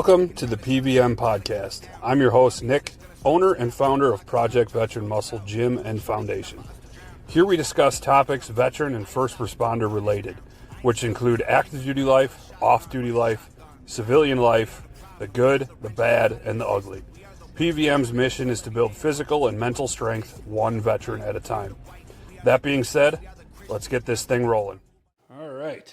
Welcome to the PVM Podcast. I'm your host, Nick, owner and founder of Project Veteran Muscle Gym and Foundation. Here we discuss topics veteran and first responder related, which include active duty life, off-duty life, civilian life, the good, the bad, and the ugly. PVM's mission is to build physical and mental strength one veteran at a time. That being said, let's get this thing rolling. All right.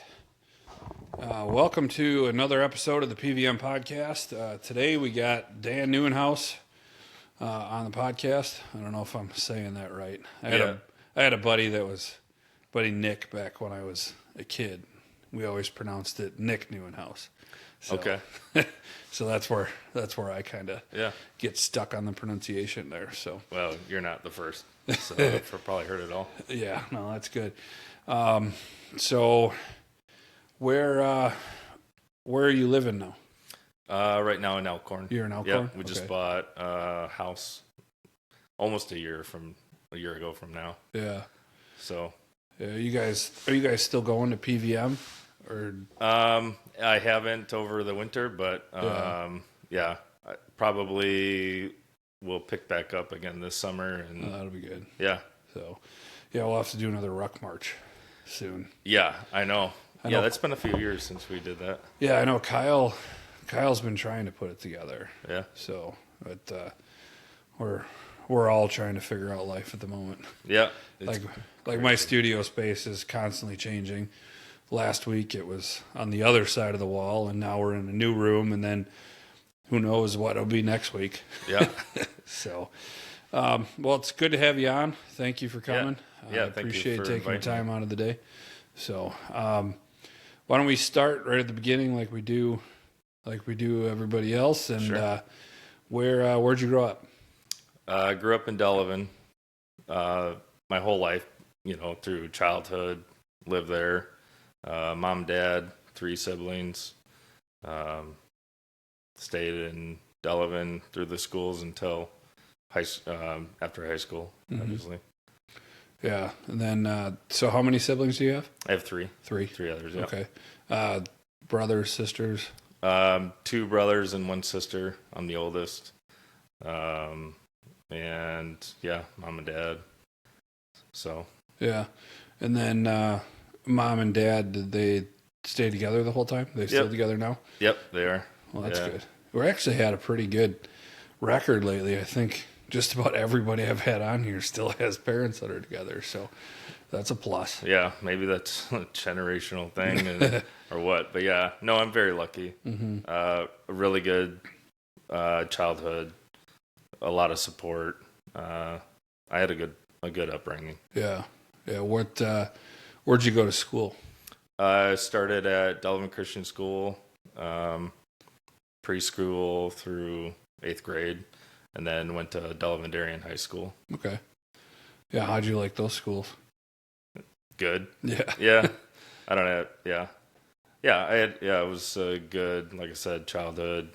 Welcome to another episode of the PVM Podcast. Today we got Dan Nieuwenhuis on the podcast. I don't know if I'm saying that right. I had a buddy Nick back when I was a kid. We always pronounced it Nick Nieuwenhuis. So, okay. So that's where I kind of get stuck on the pronunciation there. So well, you're not the first. So I've probably heard it all. Yeah, no, that's good. So where are you living now? Right now in Elkhorn. You're in Elkhorn? Yeah, we just bought a house almost a year ago from now. Yeah. So are you guys still going to PVM or? I haven't over the winter, but I probably will pick back up again this summer, and that'll be good. Yeah. So, yeah, we'll have to do another ruck march soon. Yeah, I know. Yeah, that's been a few years since we did that. Yeah, I know. Kyle's been trying to put it together. Yeah. So, but we're all trying to figure out life at the moment. Yeah. Like my studio space is constantly changing. Last week it was on the other side of the wall, and now we're in a new room, and then who knows what it'll be next week. Yeah. So, well, it's good to have you on. Thank you for coming. Yeah, I appreciate you for taking the time me. out of the day. So, why don't we start right at the beginning, like we do everybody else, and sure. Where'd you grow up? I grew up in Delavan, my whole life, through childhood, lived there. Mom, dad, 3 siblings, stayed in Delavan through the schools until after high school, obviously. Yeah. And then, so how many siblings do you have? I have 3. 3? 3 others, yeah. Okay. Brothers, sisters? 2 brothers and 1 sister. I'm the oldest. And yeah, mom and dad. So. Yeah. And then, mom and dad, did they stay together the whole time? They still together now? Yep, they are. Well, that's good. We actually had a pretty good record lately. I think just about everybody I've had on here still has parents that are together, so that's a plus. Yeah, maybe that's a generational thing or what. But yeah, no, I'm very lucky. Mm-hmm. A really good childhood, a lot of support. I had a good upbringing. Yeah. Yeah. Where'd you go to school? I started at Delavan Christian School, preschool through 8th grade, and then went to Delavan High School. Okay. Yeah, how'd you like those schools? Good. Yeah. Yeah. I don't know. Yeah. Yeah, it was a good, like I said, childhood.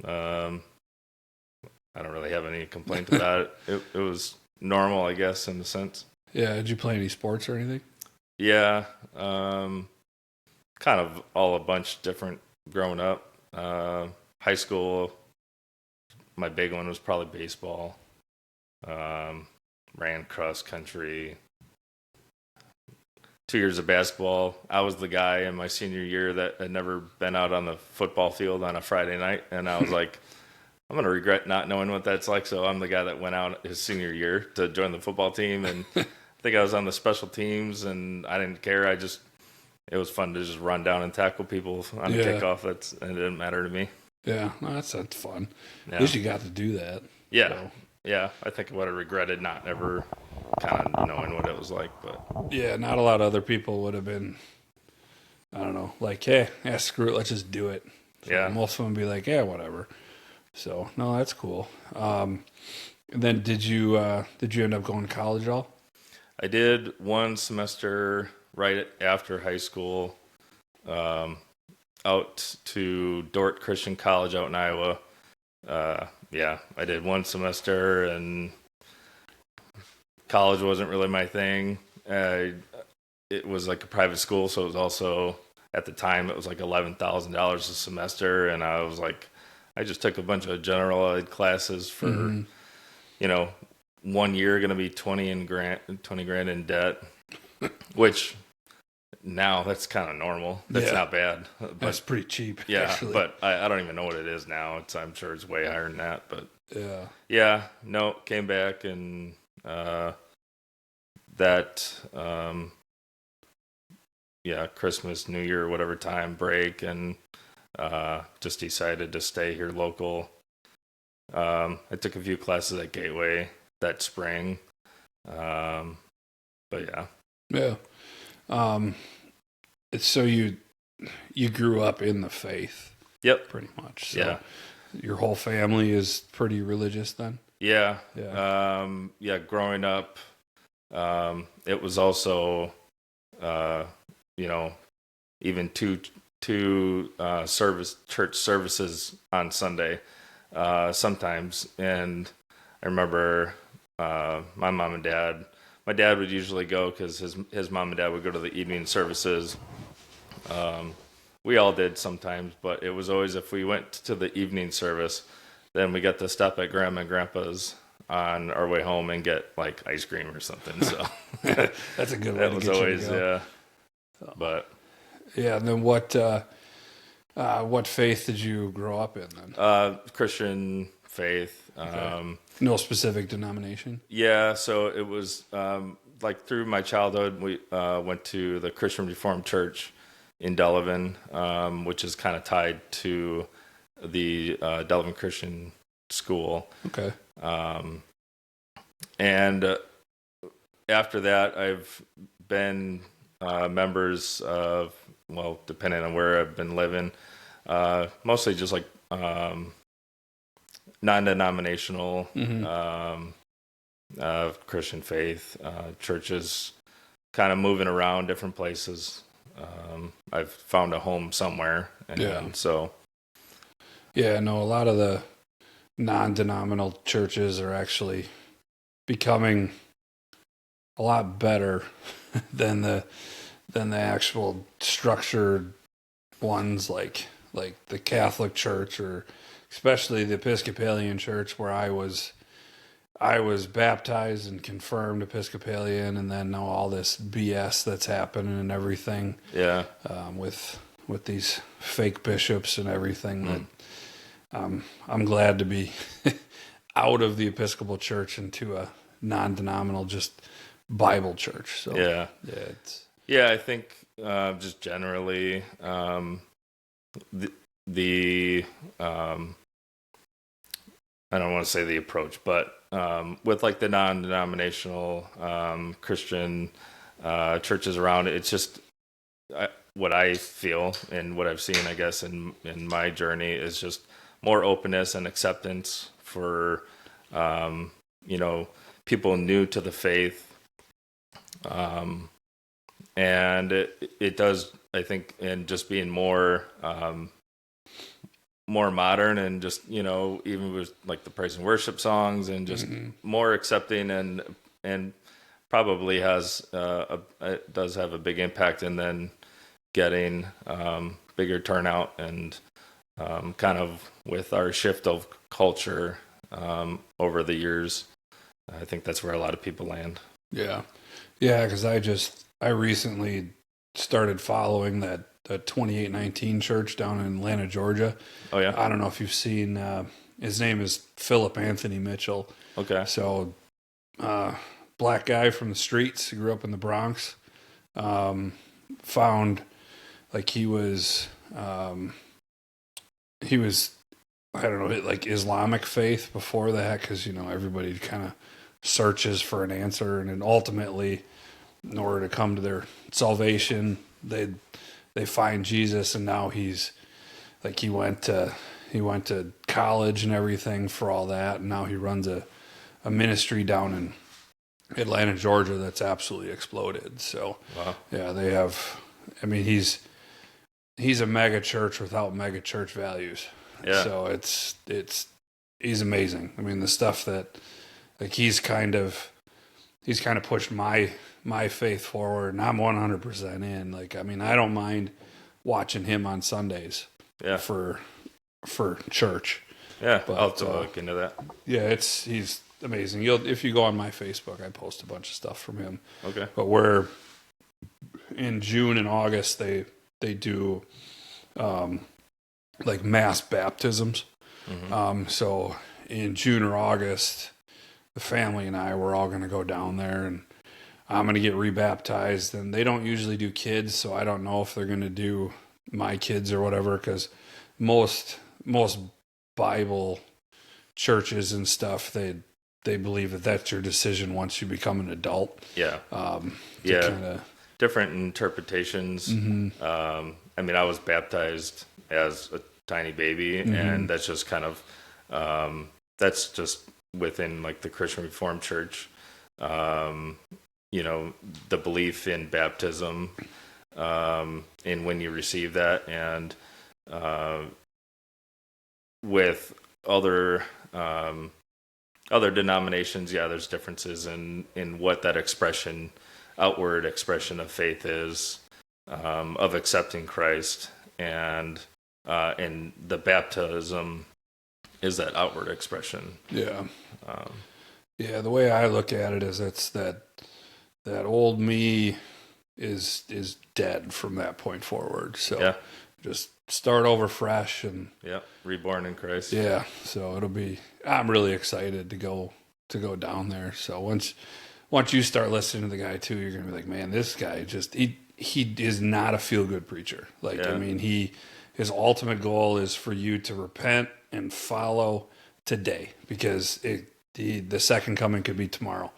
I don't really have any complaints about it. It was normal, I guess, in a sense. Yeah, did you play any sports or anything? Yeah, kind of all a bunch different growing up. High school, my big one was probably baseball. Ran cross country. 2 years of basketball. I was the guy in my senior year that had never been out on the football field on a Friday night, and I was like, I'm going to regret not knowing what that's like, so I'm the guy that went out his senior year to join the football team, and I think I was on the special teams, and I didn't care. It was fun to just run down and tackle people on a kickoff. It didn't matter to me. Yeah, well, that's fun. Yeah. At least you got to do that. Yeah, so. Yeah. I think I would have regretted not ever kind of knowing what it was like. But yeah, not a lot of other people would have been, I don't know, like, hey, screw it, let's just do it. So yeah. Most of them would be like, yeah, whatever. So, no, that's cool. And then did you end up going to college at all? I did 1 semester right after high school, out to Dort Christian College out in Iowa. Yeah, I did 1 semester, and college wasn't really my thing. It was like a private school, so it was also at the time it was like $11,000 a semester, and I was like, I just took a bunch of general ed classes for, 1 year going to be 20 grand in debt, which now that's kind of normal. That's not bad. But, that's pretty cheap. Yeah, actually. but I don't even know what it is now. I'm sure it's way higher than that. But came back and Christmas, New Year, whatever time break, and just decided to stay here local. I took a few classes at Gateway that spring, but so you grew up in the faith. Yep, pretty much. So your whole family is pretty religious then. Growing up, it was also even two church services on Sunday sometimes. And I remember my mom and dad. My dad would usually go because his mom and dad would go to the evening services. We all did sometimes, but it was always if we went to the evening service, then we got to stop at Grandma and Grandpa's on our way home and get like ice cream or something. So that's a good way to get you to go. But and then what faith did you grow up in then? Christian faith. Okay. No specific denomination? Yeah, so it was like through my childhood, we went to the Christian Reformed Church in Delavan, which is kind of tied to the Delavan Christian School. Okay. And after that, I've been members of, well, depending on where I've been living, mostly just like non-denominational Christian faith churches, kind of moving around different places. I've found a home somewhere, and so a lot of the non-denominational churches are actually becoming a lot better than the actual structured ones like the Catholic Church, or especially the Episcopalian Church, where I was baptized and confirmed Episcopalian, and then now all this BS that's happening and everything. Yeah. With these fake bishops and everything. That I'm glad to be out of the Episcopal Church into a non-denominational, just Bible church. So I think just generally the I don't want to say the approach, but with like the non-denominational Christian churches around, it's just what I feel and what I've seen, I guess, in my journey is just more openness and acceptance for people new to the faith, and it does, I think, and just being more modern, and just even with like the praise and worship songs, and just more accepting, and probably has it does have a big impact, and then getting bigger turnout, and kind of with our shift of culture over the years, I think that's where a lot of people land. Yeah, because I recently started following that 2819 church down in Atlanta, Georgia. Oh yeah. I don't know if you've seen. His name is Philip Anthony Mitchell. Okay. So, black guy from the streets. He grew up in the Bronx. Found like he was I don't know, like Islamic faith before that, because everybody kind of searches for an answer, and then ultimately, in order to come to their salvation, they find Jesus, and now he's like he went to college and everything for all that, and now he runs a ministry down in Atlanta, Georgia that's absolutely exploded. So yeah, they have. I mean, he's a mega church without mega church values. Yeah. So he's amazing. I mean, the stuff that like he's kind of pushed my faith forward, and I'm 100% in. Like, I mean, I don't mind watching him on Sundays. Yeah. For church. Yeah, But, I'll have to look into that. Yeah, he's amazing. If you go on my Facebook, I post a bunch of stuff from him. Okay. But we're in June and August they do like mass baptisms. Mm-hmm. So in June or August, the family and I we're all going to go down there, and I'm going to get rebaptized. And they don't usually do kids, so I don't know if they're going to do my kids or whatever, because most Bible churches and stuff, they believe that that's your decision once you become an adult. Yeah. Kinda... Different interpretations. Mm-hmm. I mean, I was baptized as a tiny baby, mm-hmm. and that's just kind of that's just within like the Christian Reformed Church. You know, the belief in baptism, in when you receive that, and with other denominations, there's differences in what that outward expression of faith is, of accepting Christ, and the baptism is that outward expression. Yeah. The way I look at it is it's that old me is dead from that point forward. So just start over fresh and reborn in Christ. Yeah. So I'm really excited to go down there. So once you start listening to the guy too, you're gonna be like, man, this guy he is not a feel good preacher. Like, I mean, his ultimate goal is for you to repent and follow today, because the second coming could be tomorrow.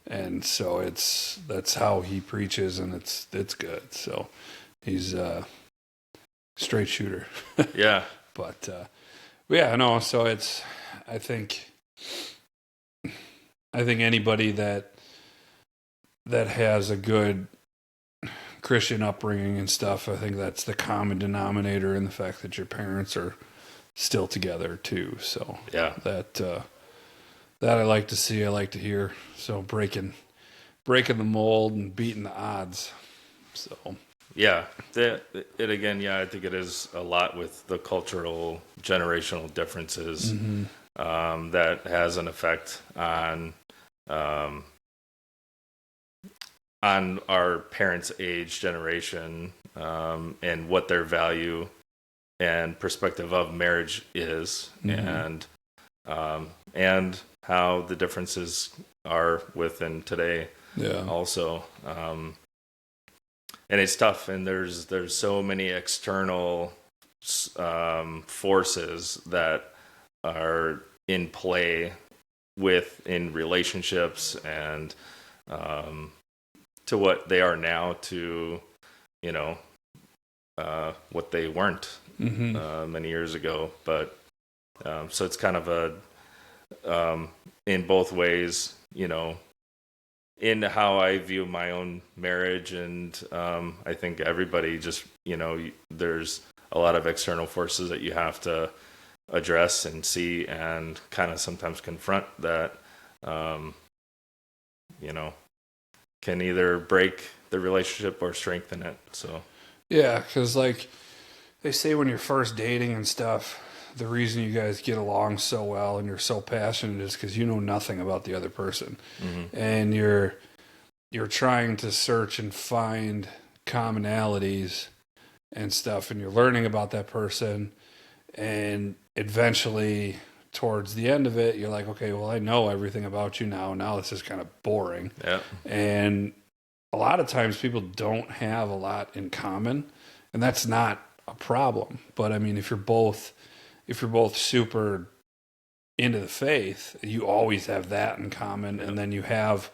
And so that's how he preaches, and it's good. So he's a straight shooter. Yeah. But no, so I think anybody that has a good Christian upbringing and stuff, I think that's the common denominator in the fact that your parents are still together too. So that I like to see, I like to hear. So breaking the mold and beating the odds. So I think it is a lot with the cultural generational differences. Mm-hmm. That has an effect on our parents' age generation, and what their value and perspective of marriage is, mm-hmm. and how the differences are within today. Also, and it's tough, and there's so many external forces that are in play in relationships, and to what they are now to, what they weren't many years ago. But so it's kind of in both ways, in how I view my own marriage, and I think everybody just, there's a lot of external forces that you have to address and see, and kind of sometimes confront that, can either break the relationship or strengthen it. So because like they say, when you're first dating and stuff, the reason you guys get along so well and you're so passionate is because you know nothing about the other person. Mm-hmm. And you're trying to search and find commonalities and stuff, and you're learning about that person, and eventually towards the end of it, you're like, okay, well, I know everything about you now this is kind of boring. And a lot of times people don't have a lot in common, and that's not a problem. But I mean, if you're both super into the faith, you always have that in common. And then you have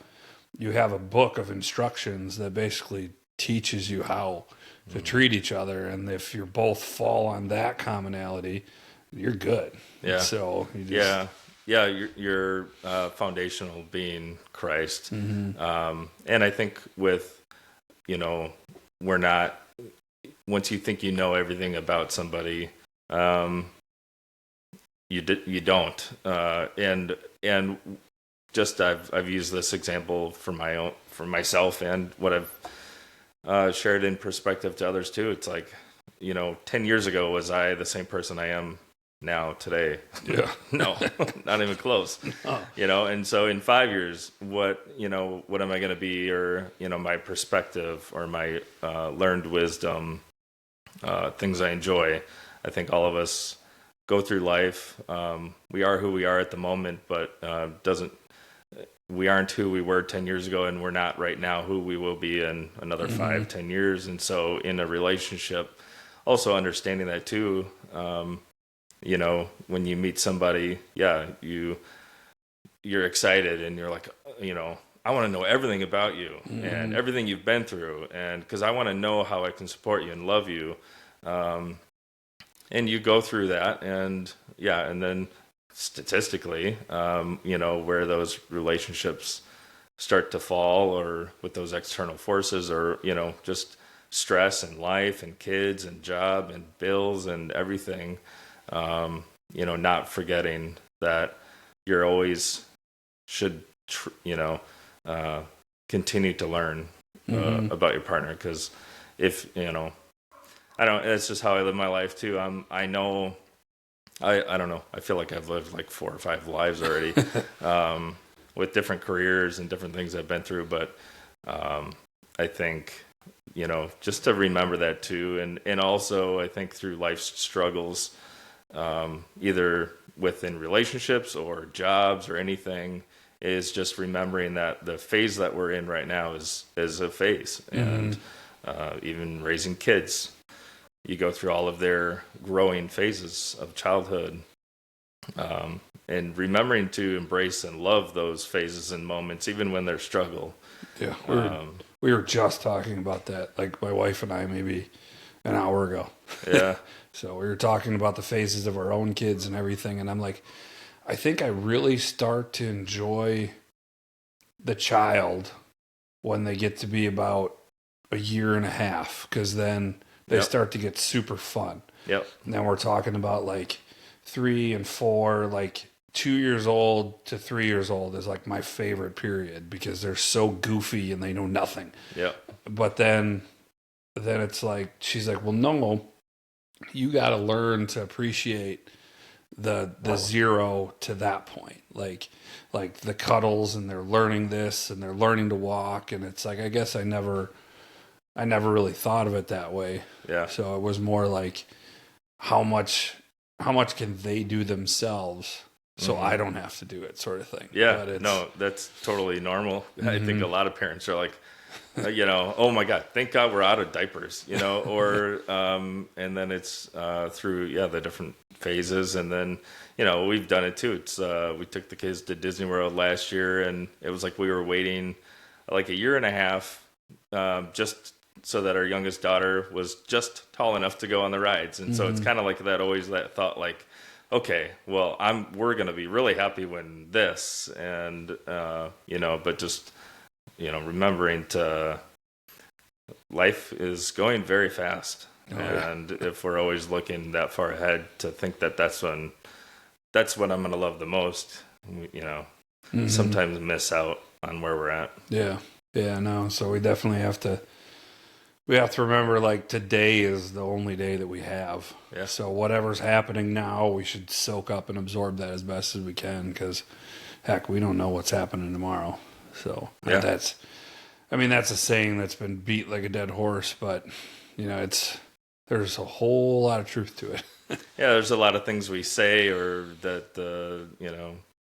a book of instructions that basically teaches you how to treat each other. And if you both fall on that commonality, you're good. So you just... your foundational being Christ. Mm-hmm. And I think with, we're not, once you think you know everything about somebody, you don't. And just I've used this example for myself, and what I've shared in perspective to others too. It's like, 10 years ago, was I the same person I am now today? Yeah. No, not even close. Oh. And so in 5 years, what am I going to be, or, my perspective or my learned wisdom, things I enjoy. I think all of us go through life. We are who we are at the moment, but we aren't who we were 10 years ago, and we're not right now who we will be in another 5-10 years. And so in a relationship, also understanding that too, when you meet somebody, you're excited and you're like, I want to know everything about you and everything you've been through. And because I want to know how I can support you and love you. And you go through that, and then statistically, where those relationships start to fall, or with those external forces, or, just stress and life and kids and job and bills and everything, not forgetting that you're always should, continue to learn about your partner. Because if, that's just how I live my life too. I know, I don't know. I feel like I've lived like 4 or 5 lives already, with different careers and different things I've been through. But I think, just to remember that too. And also I think through life's struggles, either within relationships or jobs or anything, is just remembering that the phase that we're in right now is a phase. And even raising kids, you go through all of their growing phases of childhood, and remembering to embrace and love those phases and moments, even when they're struggle. Yeah, we were just talking about that, like my wife and I, maybe an hour ago. Yeah. So we were talking about the phases of our own kids and everything, and I'm like, I think I really start to enjoy the child when they get to be about a year and a half, because then they start to get super fun. Yep. And then we're talking about like 3 and 4, like 2 years old to 3 years old is like my favorite period, because they're so goofy and they know nothing. Yep. But then it's like, she's like, well, no, you got to learn to appreciate the 0 to that point. Like the cuddles, and they're learning this, and they're learning to walk. And it's like, I guess I never really thought of it that way. Yeah. So it was more like, how much can they do themselves, so I don't have to do it, sort of thing. Yeah. No, that's totally normal. I think a lot of parents are like, oh my God, thank God we're out of diapers, or, and then it's, through, the different phases. And then, we've done it too. It's, we took the kids to Disney World last year, and it was like, we were waiting like a year and a half, just so that our youngest daughter was just tall enough to go on the rides. And so it's kind of like that, always that thought, like, okay, well, we're going to be really happy when this, and, but just, remembering to, life is going very fast. And if we're always looking that far ahead, to think that that's when I'm going to love the most, sometimes miss out on where we're at. Yeah. Yeah, no. So we definitely have to remember, like, today is the only day that we have. Yeah. So whatever's happening now, we should soak up and absorb that as best as we can, because heck, we don't know what's happening tomorrow. So that's a saying that's been beat like a dead horse, but there's a whole lot of truth to it. Yeah, there's a lot of things we say, or that the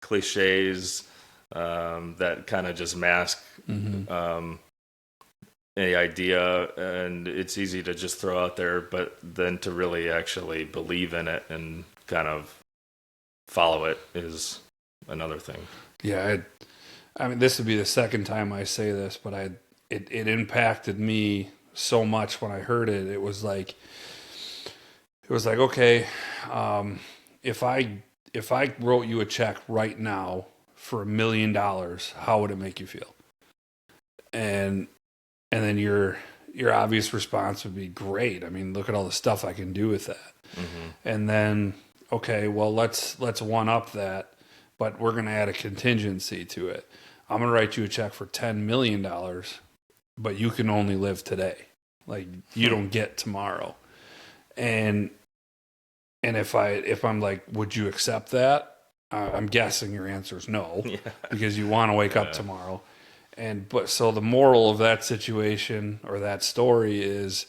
cliches, that kind of just mask any idea, and it's easy to just throw out there, but then to really actually believe in it and kind of follow it is another thing. Yeah, I mean, this would be the second time I say this, but it impacted me so much when I heard it. It was like, okay, if I wrote you a check right now for $1 million, how would it make you feel? And then your obvious response would be, great. I mean, look at all the stuff I can do with that. And then, okay, well, let's one up that, but we're going to add a contingency to it. I'm going to write you a check for $10 million, but you can only live today. Like, you don't get tomorrow. And if I'm like, would you accept that? I'm guessing your answer is no, because you want to wake up tomorrow. But so the moral of that situation or that story is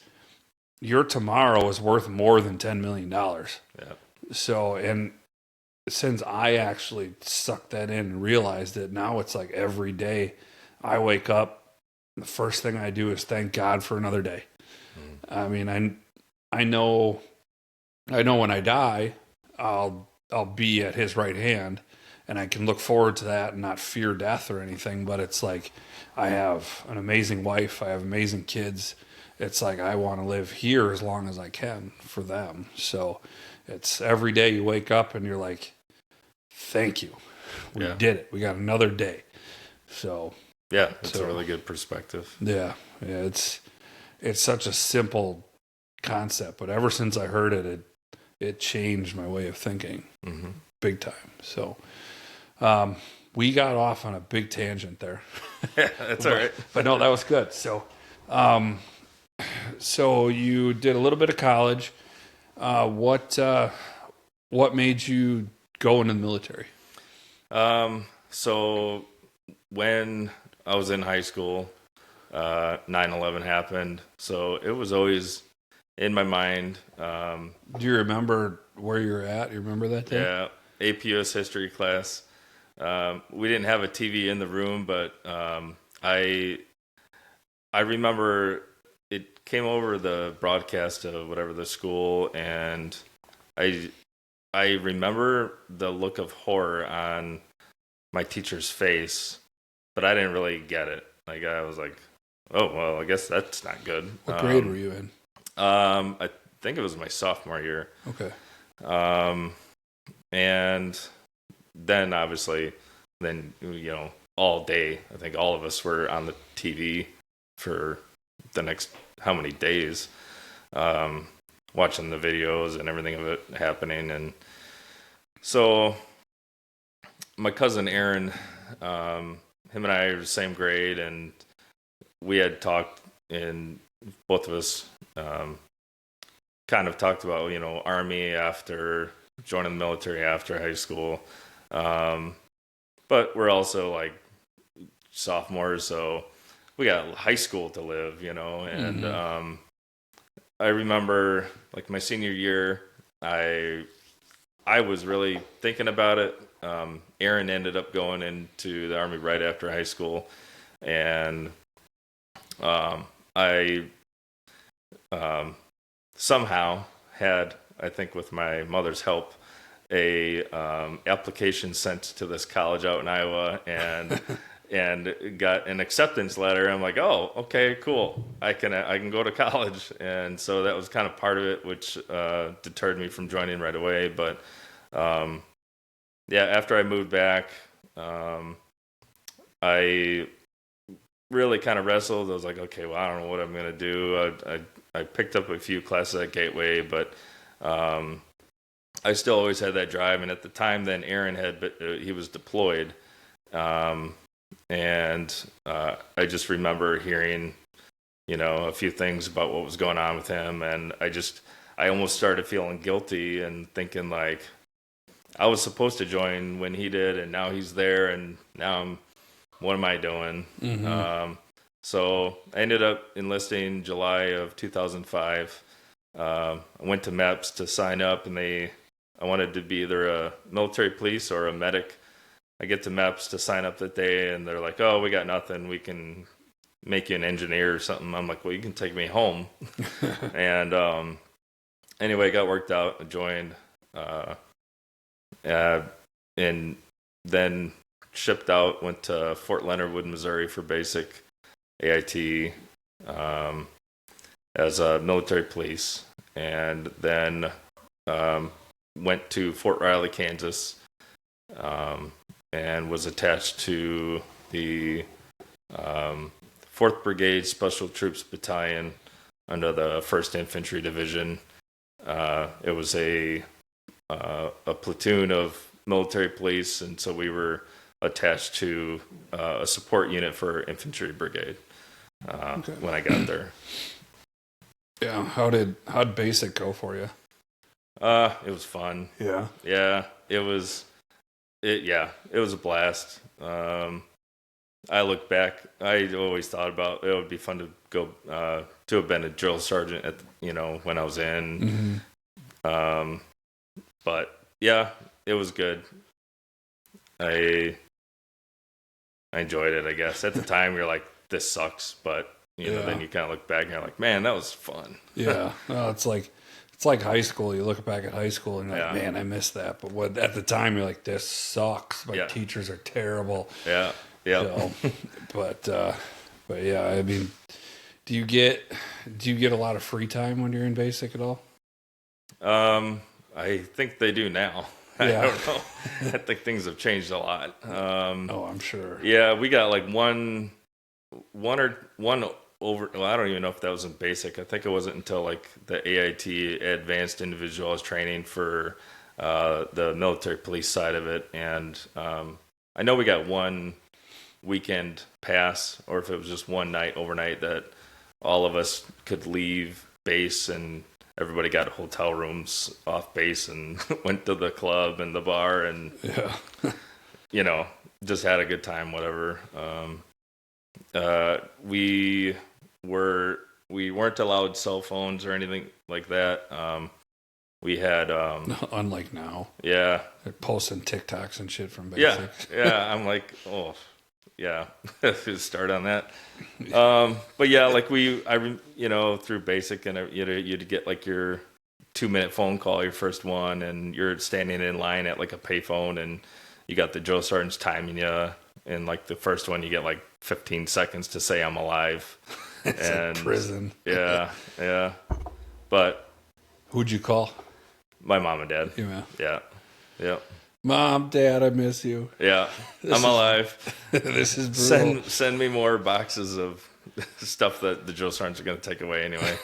your tomorrow is worth more than $10 million. Yeah. So, and since I actually sucked that in and realized it, now it's like every day I wake up, the first thing I do is thank God for another day. I mean, I know when I die, I'll be at his right hand, and I can look forward to that and not fear death or anything. But it's like, I have an amazing wife. I have amazing kids. It's like, I want to live here as long as I can for them. So it's every day you wake up and you're like, thank you. We did it. We got another day. So yeah, it's a really good perspective. Yeah. It's such a simple concept, but ever since I heard it, it changed my way of thinking big time. So we got off on a big tangent there. That's all right. But no, that was good. So so you did a little bit of college. What made you go into the military? So when I was in high school, 9/11 happened. So it was always in my mind. Do you remember where you were at? You remember that day? Yeah, APUS history class. We didn't have a TV in the room, but I remember it came over the broadcast of whatever the school, and I remember the look of horror on my teacher's face, but I didn't really get it. Like, I was like, oh, well, I guess that's not good. What grade were you in? I think it was my sophomore year. Okay. And then obviously, all day, I think all of us were on the TV for the next how many days, watching the videos and everything of it happening. And so my cousin Aaron, him and I are the same grade, and we had talked, and both of us kind of talked about, Army after joining the military after high school. But we're also like sophomores, so we got high school to live, and I remember like my senior year, I was really thinking about it. Aaron ended up going into the Army right after high school, and I somehow had, I think with my mother's help, a application sent to this college out in Iowa, and got an acceptance letter. I'm like, oh, okay, cool. I can go to college. And so that was kind of part of it, which deterred me from joining right away. But after I moved back, I really kind of wrestled. I was like, okay, well, I don't know what I'm going to do. I picked up a few classes at Gateway, but I still always had that drive. And at the time then, Aaron he was deployed. And I just remember hearing, a few things about what was going on with him. And I almost started feeling guilty and thinking like, I was supposed to join when he did, and now he's there, and now what am I doing? So I ended up enlisting July of 2005. I went to MEPS to sign up, and I wanted to be either a military police or a medic. I get to MEPS to sign up that day, and they're like, oh, we got nothing. We can make you an engineer or something. I'm like, well, you can take me home. And anyway, it got worked out. I joined. And then shipped out, went to Fort Leonard Wood, Missouri for basic AIT as a military police, and then went to Fort Riley, Kansas, and was attached to the 4th Brigade Special Troops Battalion under the 1st Infantry Division. It was a platoon of military police, and so we were attached to a support unit for infantry brigade when I got there. Yeah. How'd basic go for you? It was fun. Yeah. Yeah, it was a blast. I look back, I always thought about it would be fun to go to have been a drill sergeant at when I was in. But yeah, it was good. I enjoyed it, I guess. At the time you're like, this sucks, but then you kind of look back and you're like, man, that was fun. Yeah. No, it's like high school. You look back at high school and you're like, man, I missed that. But at the time you're like, this sucks. My teachers are terrible. Yeah. Yeah. So, but yeah, I mean, do you get a lot of free time when you're in basic at all? I think they do now. Yeah. I don't know. I think things have changed a lot. I'm sure. Yeah, we got like one over. Well, I don't even know if that was in basic. I think it wasn't until like the AIT, Advanced Individualized Training for the military police side of it, and I know we got one weekend pass, or if it was just one night overnight that all of us could leave base and everybody got hotel rooms off base and went to the club and the bar and just had a good time, whatever. We weren't allowed cell phones or anything like that. We had unlike now. Yeah. They're posting TikToks and shit from basic. Yeah. I'm like, oh yeah, start on that. But yeah, like through basic, and you'd get like your 2-minute phone call, your first one, and you're standing in line at like a payphone, and you got the drill sergeants timing you, and like the first one you get like 15 seconds to say I'm alive. It's and like prison. Yeah. But who'd you call? My mom and dad. Yeah. Yeah. Mom, Dad, I miss you. Yeah, I'm alive. This is brutal. Send me more boxes of stuff that the drill sergeants are going to take away anyway.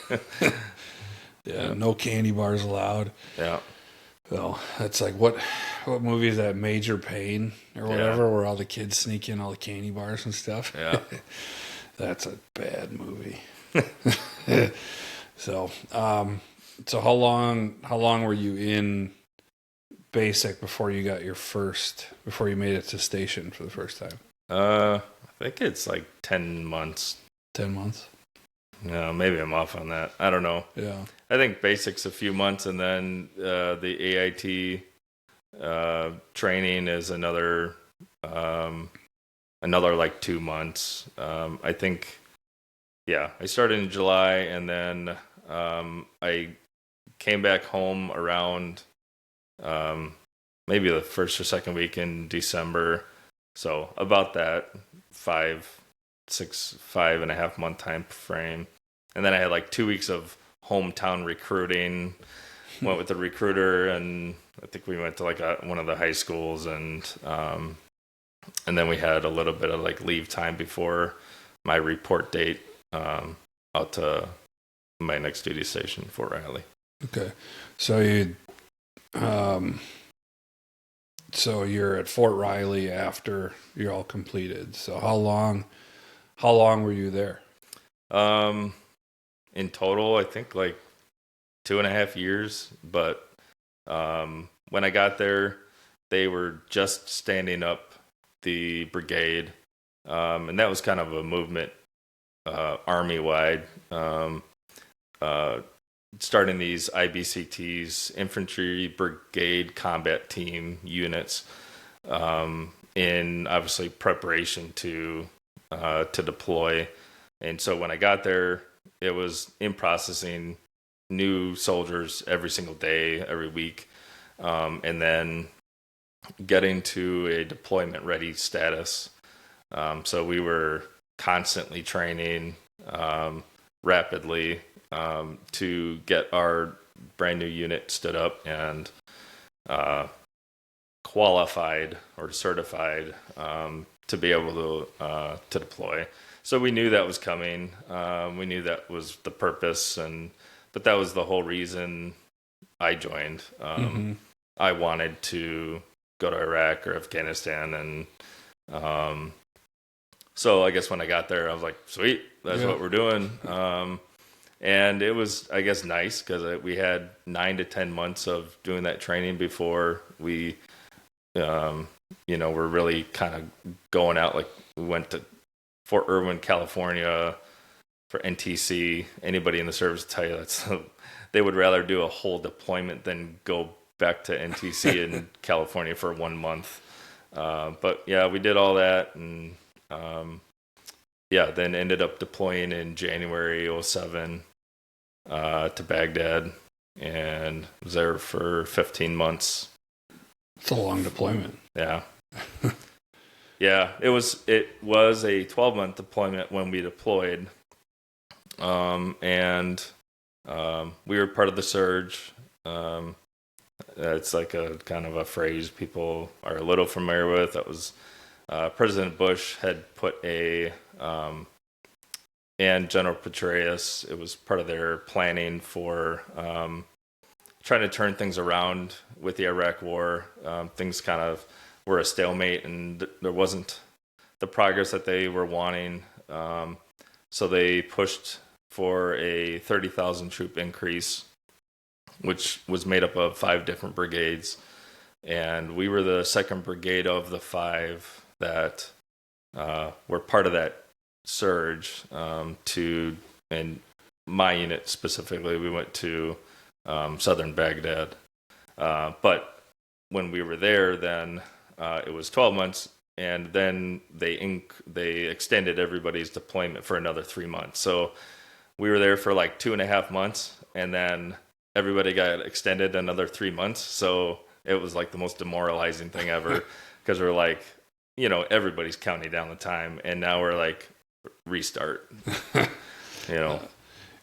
Yeah, no candy bars allowed. Yeah. Well, that's like what movie is that? Major Pain or whatever, where all the kids sneak in all the candy bars and stuff. Yeah. That's a bad movie. So how long were you in basic before you made it to station for the first time? I think it's like 10 months. 10 months? No, maybe I'm off on that. I don't know. Yeah. I think basic's a few months, and then the AIT training is another like 2 months. I think, I started in July, and then I came back home around maybe the first or second week in December. So about that 5.5 month time frame. And then I had like 2 weeks of hometown recruiting, went with the recruiter, and I think we went to like one of the high schools, and then we had a little bit of like leave time before my report date out to my next duty station, Fort Riley. Okay. So you're at Fort Riley after you're all completed. So how long were you there? In total, I think like 2.5 years. But when I got there, they were just standing up the brigade, and that was kind of a movement, Army-wide, starting these IBCTs, Infantry Brigade Combat Team units, in obviously preparation to deploy. And so when I got there, it was in processing new soldiers every single day, every week, and then getting to a deployment ready status. So we were constantly training rapidly to get our brand new unit stood up and qualified or certified to be able to deploy. So we knew that was coming. We knew that was the purpose, but that was the whole reason I joined. I wanted to go to Iraq or Afghanistan, and so I guess when I got there, I was like, sweet, that's what we're doing. And it was, I guess, nice because we had 9 to 10 months of doing that training before we, were really kind of going out. Like we went to Fort Irwin, California for NTC. Anybody in the service will tell you they would rather do a whole deployment than go back to NTC in California for 1 month. But yeah, we did all that, and then ended up deploying in January 2007 to Baghdad, and was there for 15 months. It's a long deployment. Yeah. Yeah, it was a 12-month deployment when we deployed. And we were part of the surge. It's like a kind of a phrase people are a little familiar with. That was President Bush had put and General Petraeus, it was part of their planning for trying to turn things around with the Iraq War. Things kind of were a stalemate, and there wasn't the progress that they were wanting. So they pushed for a 30,000 troop increase, which was made up of 5 different brigades. And we were the 2nd brigade of the 5 that were part of that surge and my unit specifically, we went to southern Baghdad. But when we were there, then it was 12 months, and then they extended everybody's deployment for another 3 months. So we were there for like 2.5 months, and then everybody got extended another 3 months. So it was like the most demoralizing thing ever, because we're like, everybody's counting down the time, and now we're like, restart.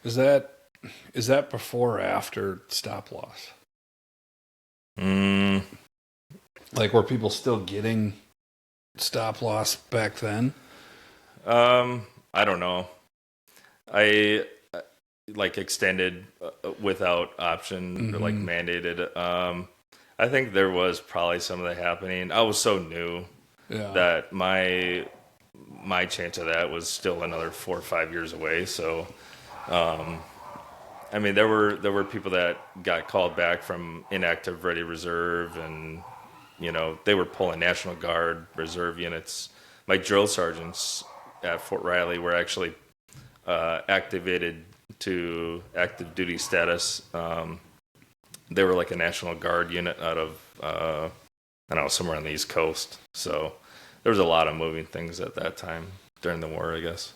Is that before or after stop loss? Like, were people still getting stop loss back then? I don't know. I like extended without option, or like mandated. I think there was probably some of that happening. I was so new that my chance of that was still another 4 or 5 years away. So, I mean, there were people that got called back from inactive ready reserve, and they were pulling National Guard reserve units. My drill sergeants at Fort Riley were actually activated to active duty status. They were like a National Guard unit out of I don't know, somewhere on the East Coast. So there was a lot of moving things at that time during the war, I guess.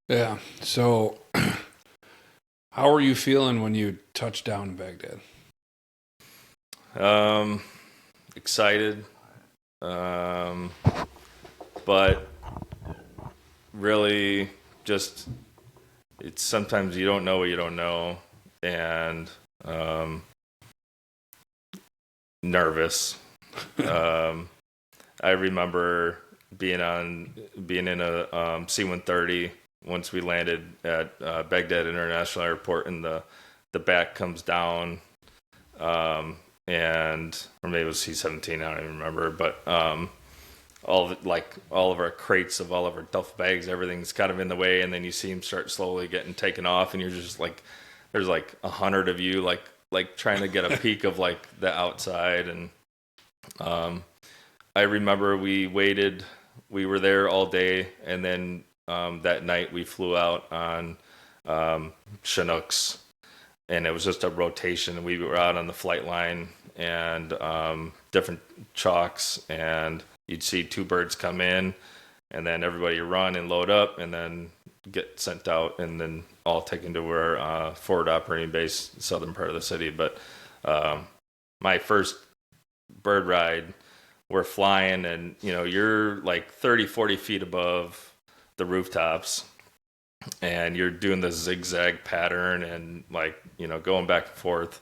Yeah. So how were you feeling when you touched down in Baghdad? Excited. But really just, it's sometimes you don't know what you don't know, and nervous. I remember being in a C-130 once we landed at Baghdad International Airport, and the back comes down, or maybe it was C-17, I don't even remember, but all of our crates of all of our duffel bags, everything's kind of in the way, and then you see them start slowly getting taken off, and you're just like, there's like 100 of you like trying to get a peek of like the outside. And I remember we were there all day, and then that night we flew out on Chinooks, and it was just a rotation. We were out on the flight line, and different chalks, and you'd see 2 birds come in, and then everybody run and load up, and then get sent out, and then all taken to our forward operating base, southern part of the city. But my first bird ride, we're flying, and you're like 30, 40 feet above the rooftops, and you're doing the zigzag pattern, and like going back and forth,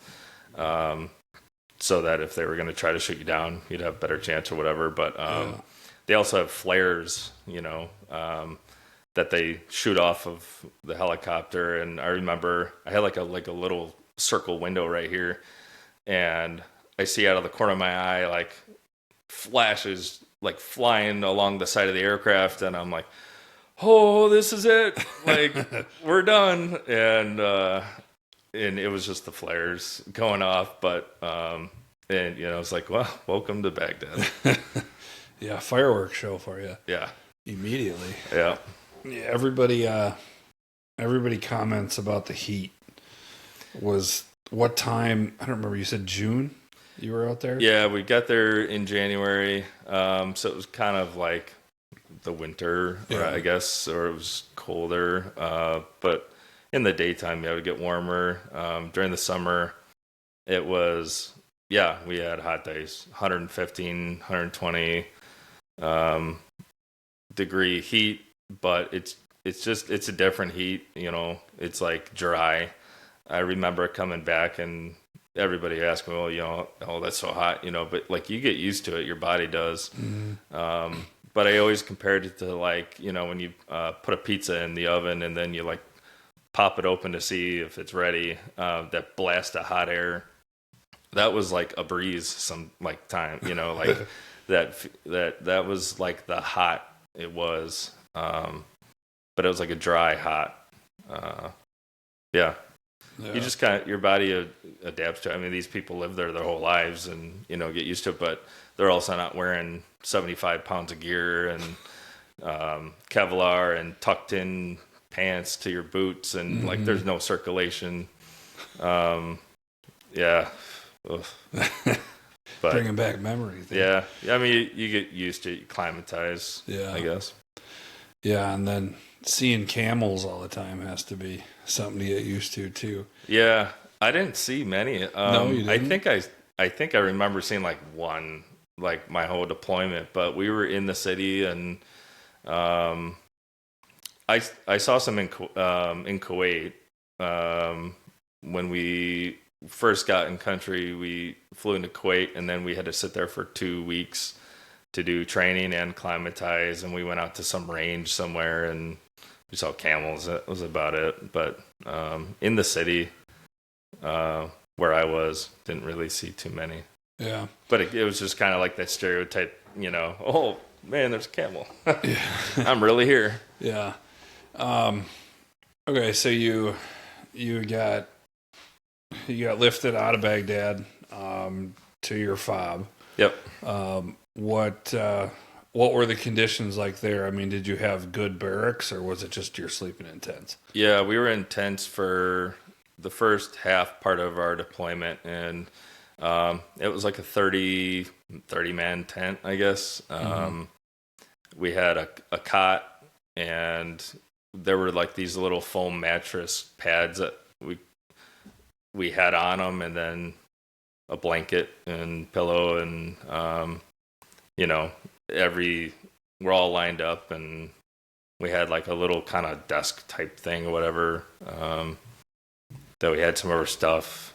so that if they were going to try to shoot you down, you'd have a better chance or whatever. But they also have flares, that they shoot off of the helicopter. And I remember I had like a little circle window right here, and I see out of the corner of my eye flashes flying along the side of the aircraft, and I'm like, oh, this is it. Like, we're done. And it was just the flares going off. But, and, you know, it's like, well, welcome to Baghdad. Yeah, fireworks show for you. Yeah. Immediately. Yeah. Yeah, everybody comments about the heat. Was what time? I don't remember. You said June you were out there? Yeah, we got there in January. So it was kind of like the winter, I guess, or it was colder. But in the daytime, it would get warmer. During the summer, it was, we had hot days, 115, 120 degree heat, but it's a different heat, you know. It's like dry. I remember coming back and everybody asked me, well, you know, oh, that's so hot, you know, but like you get used to it, your body does. Mm-hmm. But I always compared it to like, you know, when you put a pizza in the oven and then you like pop it open to see if it's ready, that blast of hot air, that was like a breeze some like time, you know, like that was like the hot it was. But it was like a dry hot. You just kind of, your body adapts to it. I mean, these people live there their whole lives and, you know, get used to it, but they're also not wearing 75 pounds of gear and Kevlar and tucked in pants to your boots and like there's no circulation. But, bringing back memories. Yeah. I mean, you get used to it, you acclimatize, I guess. Yeah, and then seeing camels all the time has to be something to get used to too. Yeah, I didn't see many. No, you didn't? I think I remember seeing like one, like my whole deployment. But we were in the city, and I saw some in Kuwait when we first got in country. We flew into Kuwait, and then we had to sit there for 2 weeks to do training and acclimatize, and we went out to some range somewhere and we saw camels. That was about it. But in the city where I was, didn't really see too many. Yeah. But it was just kind of like that stereotype, you know, oh man, there's a camel. I'm really here. Yeah. Okay, so you got lifted out of Baghdad to your fob. Yep. What were the conditions like there? I mean, did you have good barracks, or was it just you're sleeping in tents? Yeah, we were in tents for the first half part of our deployment, and it was like a 30 man tent, I guess. We had a cot, and there were like these little foam mattress pads that we had on them, and then a blanket and pillow, and you know, we're all lined up, and we had like a little kind of desk type thing or whatever, that we had some of our stuff,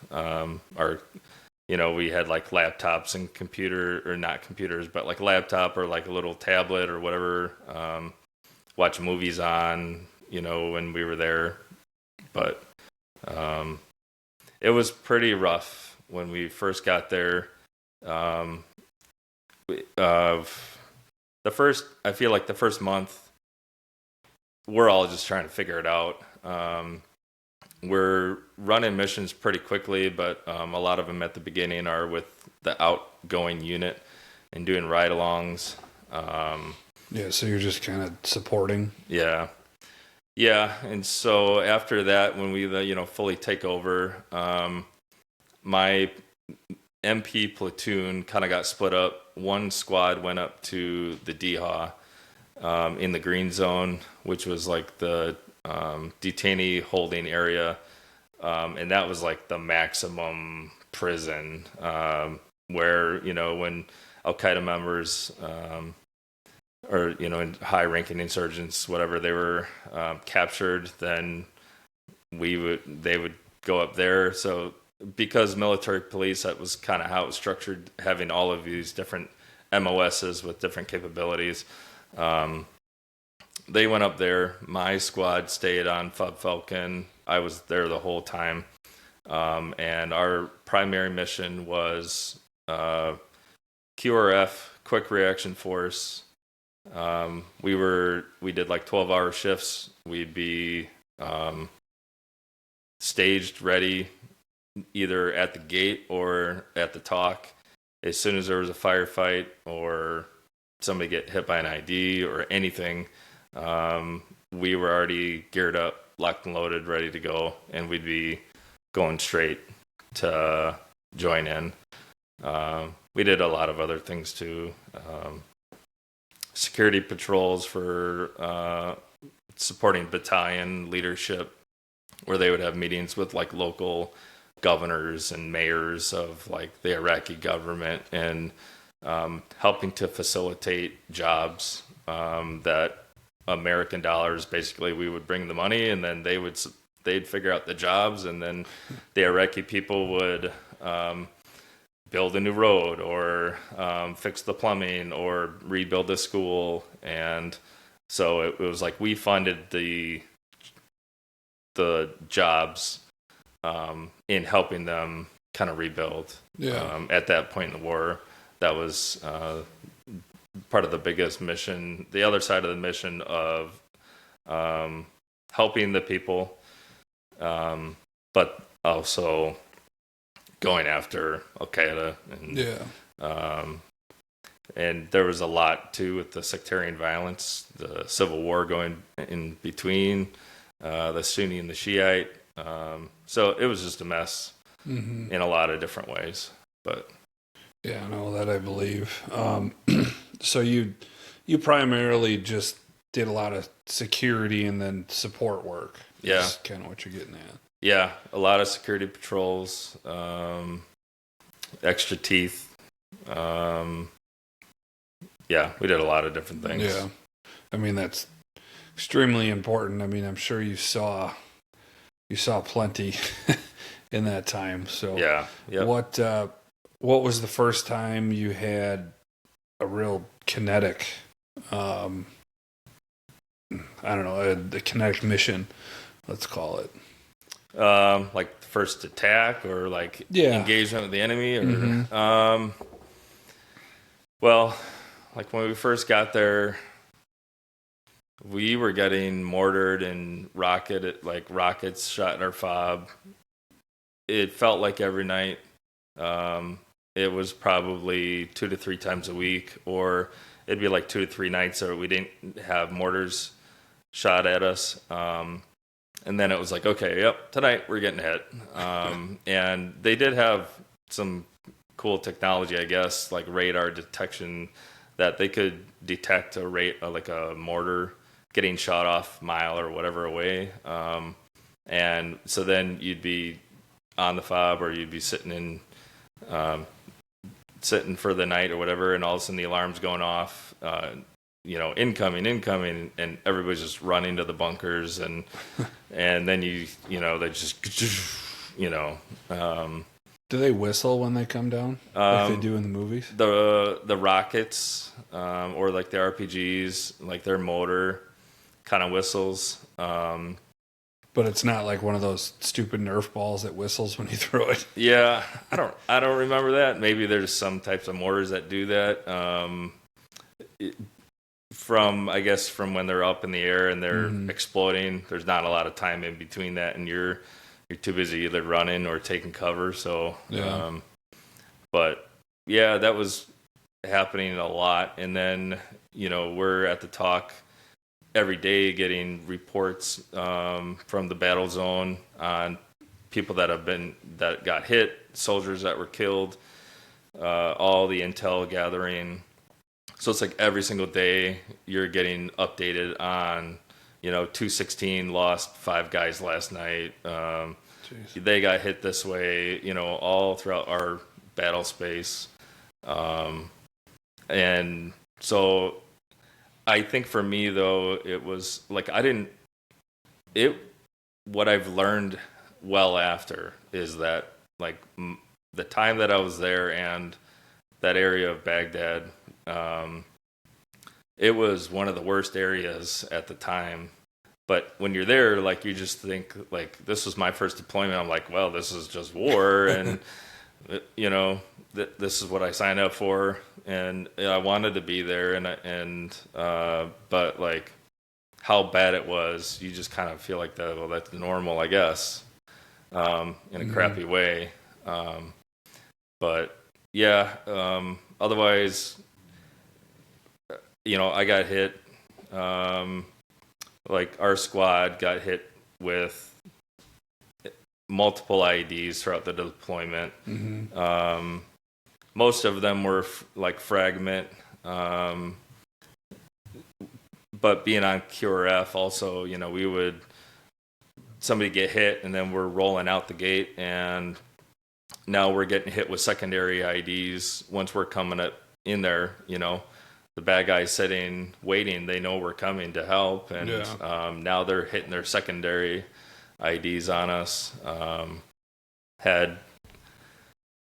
you know, we had like laptops and or not computers, but like a laptop or like a little tablet or whatever, watch movies on, you know, when we were there. But it was pretty rough when we first got there. I feel like the first month, we're all just trying to figure it out. We're running missions pretty quickly, but a lot of them at the beginning are with the outgoing unit and doing ride-alongs. So you're just kind of supporting. Yeah, and so after that, when we fully take over, my MP platoon kind of got split up. One squad went up to the DHA in the green zone, which was like the detainee holding area, and that was like the maximum prison, where, you know, when Al-Qaeda members or, you know, high-ranking insurgents, whatever, they were captured, then they would go up there. So because military police, that was kind of how it was structured, having all of these different MOSs with different capabilities. They went up there. My squad stayed on Fub Falcon. I was there the whole time. And our primary mission was QRF, Quick Reaction Force, We did like 12-hour shifts. We'd be staged, ready, either at the gate or at the talk. As soon as there was a firefight or somebody get hit by an ID or anything, we were already geared up, locked and loaded, ready to go, and we'd be going straight to join in. We did a lot of other things too. Security patrols for supporting battalion leadership, where they would have meetings with like local governors and mayors of like the Iraqi government, and helping to facilitate jobs that American dollars, basically we would bring the money and then they'd figure out the jobs, and then the Iraqi people would build a new road or fix the plumbing or rebuild the school. And so it was like we funded the jobs in helping them kind of rebuild. At that point in the war. That was part of the biggest mission, the other side of the mission of helping the people, but also going after Al-Qaeda. And there was a lot, too, with the sectarian violence, the civil war going in between the Sunni and the Shiite. So it was just a mess in a lot of different ways. But yeah, no, that I believe. So you primarily just did a lot of security and then support work. Yeah. That's kind of what you're getting at. Yeah, a lot of security patrols, extra teeth. Yeah, we did a lot of different things. Yeah. I mean, that's extremely important. I mean, I'm sure you saw plenty in that time. So yeah. What was the first time you had a real kinetic, I don't know, the kinetic mission, let's call it? Like the first attack or like engagement with the enemy? Or, well, like when we first got there, we were getting mortared and rockets shot in our fob. It felt like every night. It was probably 2 to 3 times a week, or it'd be like 2 to 3 nights where we didn't have mortars shot at us. And then it was like, okay, yep, tonight we're getting hit. And they did have some cool technology, I guess, like radar detection, that they could detect like a mortar getting shot off mile or whatever away. And so then you'd be on the fob, or you'd be sitting for the night or whatever, and all of a sudden the alarm's going off, incoming, and everybody's just running to the bunkers, and then they just, do they whistle when they come down, like they do in the movies? The rockets, or like the RPGs, like their motor kind of whistles. But it's not like one of those stupid Nerf balls that whistles when you throw it. Yeah, I don't remember that. Maybe there's some types of mortars that do that. From when they're up in the air and they're exploding, there's not a lot of time in between that, and you're too busy either running or taking cover. So, but yeah, that was happening a lot. And then we're at the talk every day getting reports from the battle zone on people that got hit, soldiers that were killed, all the intel gathering. So it's like every single day you're getting updated on, 216 lost 5 guys last night. They got hit this way, all throughout our battle space. And so I think for me, though, it was like what I've learned well after is that, like, the time that I was there and that area of Baghdad, it was one of the worst areas at the time. But when you're there, like, you just think, like, this was my first deployment. I'm like, well, this is just war. And this is what I signed up for, and I wanted to be there, but like how bad it was, you just kind of feel like that. Well, that's normal, I guess, in a crappy way. But yeah, otherwise, I got hit. Like our squad got hit with multiple IEDs throughout the deployment. Most of them were like fragment. But being on QRF also, somebody get hit and then we're rolling out the gate, and now we're getting hit with secondary IEDs once we're coming up in there. The bad guys sitting, waiting, they know we're coming to help, and now they're hitting their secondary IEDs on us. Had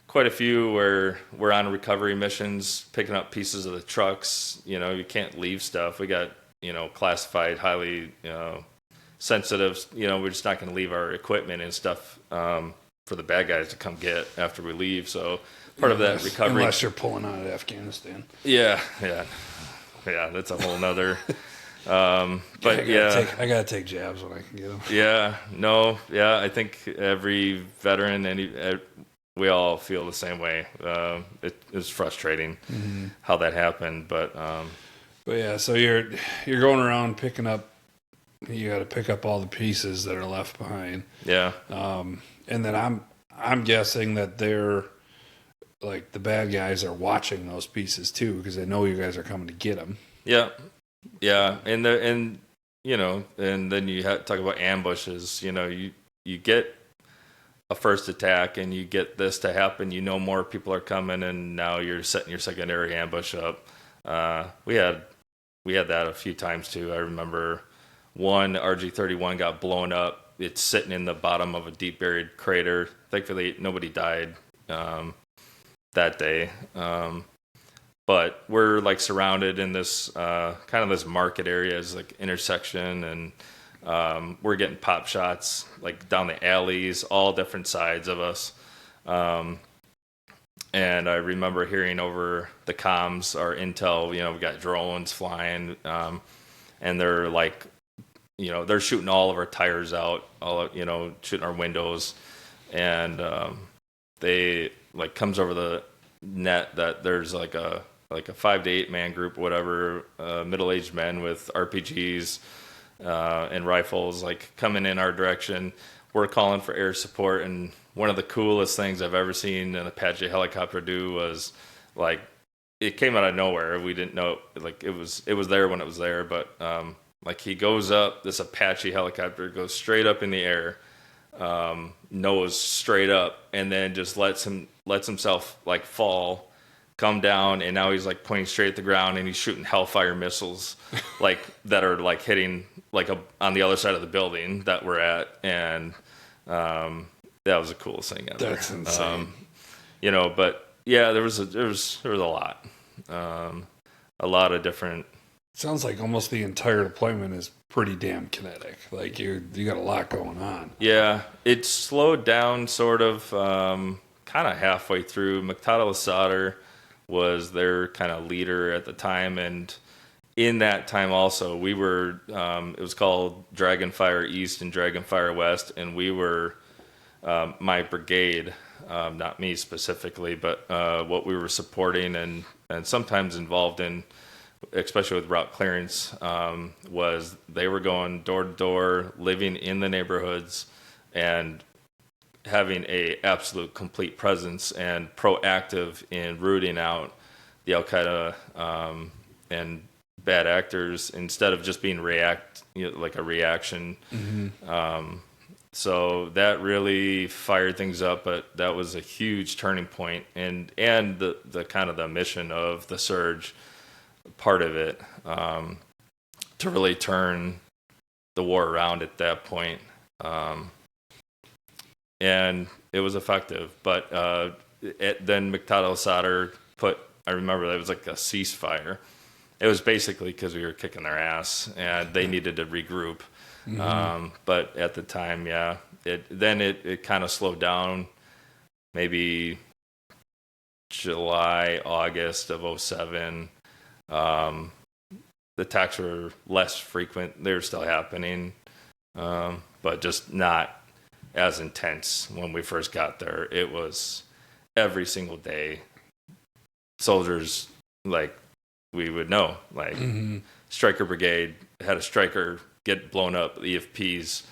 quite a few where we're on recovery missions, picking up pieces of the trucks. You can't leave stuff. We got, classified, highly, sensitive. We're just not going to leave our equipment and stuff for the bad guys to come get after we leave. So part of that recovery. Unless you're pulling out of Afghanistan. Yeah. That's a whole nother. But I gotta take jabs when I can get them. I think every veteran, we all feel the same way. It's frustrating how that happened, but yeah. So you're going around picking up. You got to pick up all the pieces that are left behind. Yeah. And then I'm guessing that they're like the bad guys are watching those pieces too, because they know you guys are coming to get them. Yeah. Yeah, and then you talk about ambushes. You get a first attack, and you get this to happen. More people are coming, and now you're setting your secondary ambush up. We had that a few times too. I remember one RG-31 got blown up. It's sitting in the bottom of a deep buried crater. Thankfully, nobody died that day. But we're like surrounded in this kind of this market area, is like intersection, and we're getting pop shots like down the alleys, all different sides of us. And I remember hearing over the comms, our intel, we got drones flying, and they're like, they're shooting all of our tires out, shooting our windows, and they like comes over the net that there's like a 5 to 8 man group, whatever, middle-aged men with RPGs and rifles, like coming in our direction. We're calling for air support, and one of the coolest things I've ever seen an Apache helicopter do was like it came out of nowhere. We didn't know, like it was there when it was there, but like he goes up, this Apache helicopter goes straight up in the air, nose straight up, and then just lets himself like fall, come down, and now he's like pointing straight at the ground, and he's shooting Hellfire missiles like that are like hitting like on the other side of the building that we're at, and that was the coolest thing ever. That's insane. But yeah, there was a lot, a lot of different. Sounds like almost the entire deployment is pretty damn kinetic. Like you got a lot going on. Yeah, it slowed down sort of, kind of halfway through. Muqtada al-Sadr was their kind of leader at the time, and in that time also we were it was called Dragonfire East and Dragonfire West, and we were my brigade, not me specifically, but what we were supporting and sometimes involved in, especially with route clearance, was they were going door to door, living in the neighborhoods, and having a absolute complete presence and proactive in rooting out the Al-Qaeda and bad actors, instead of just being like a reaction. So that really fired things up, but that was a huge turning point, and the kind of the mission of the surge part of it, to really turn the war around at that point. And it was effective, but then Muqtada al-Sadr I remember that was like a ceasefire. It was basically because we were kicking their ass and they needed to regroup. But at the time, yeah, it kind of slowed down maybe July, August of '07. The attacks were less frequent. They were still happening, but just not as intense when we first got there. It was every single day. Soldiers, like, we would know, like, Stryker Brigade had a striker get blown up, EFPs,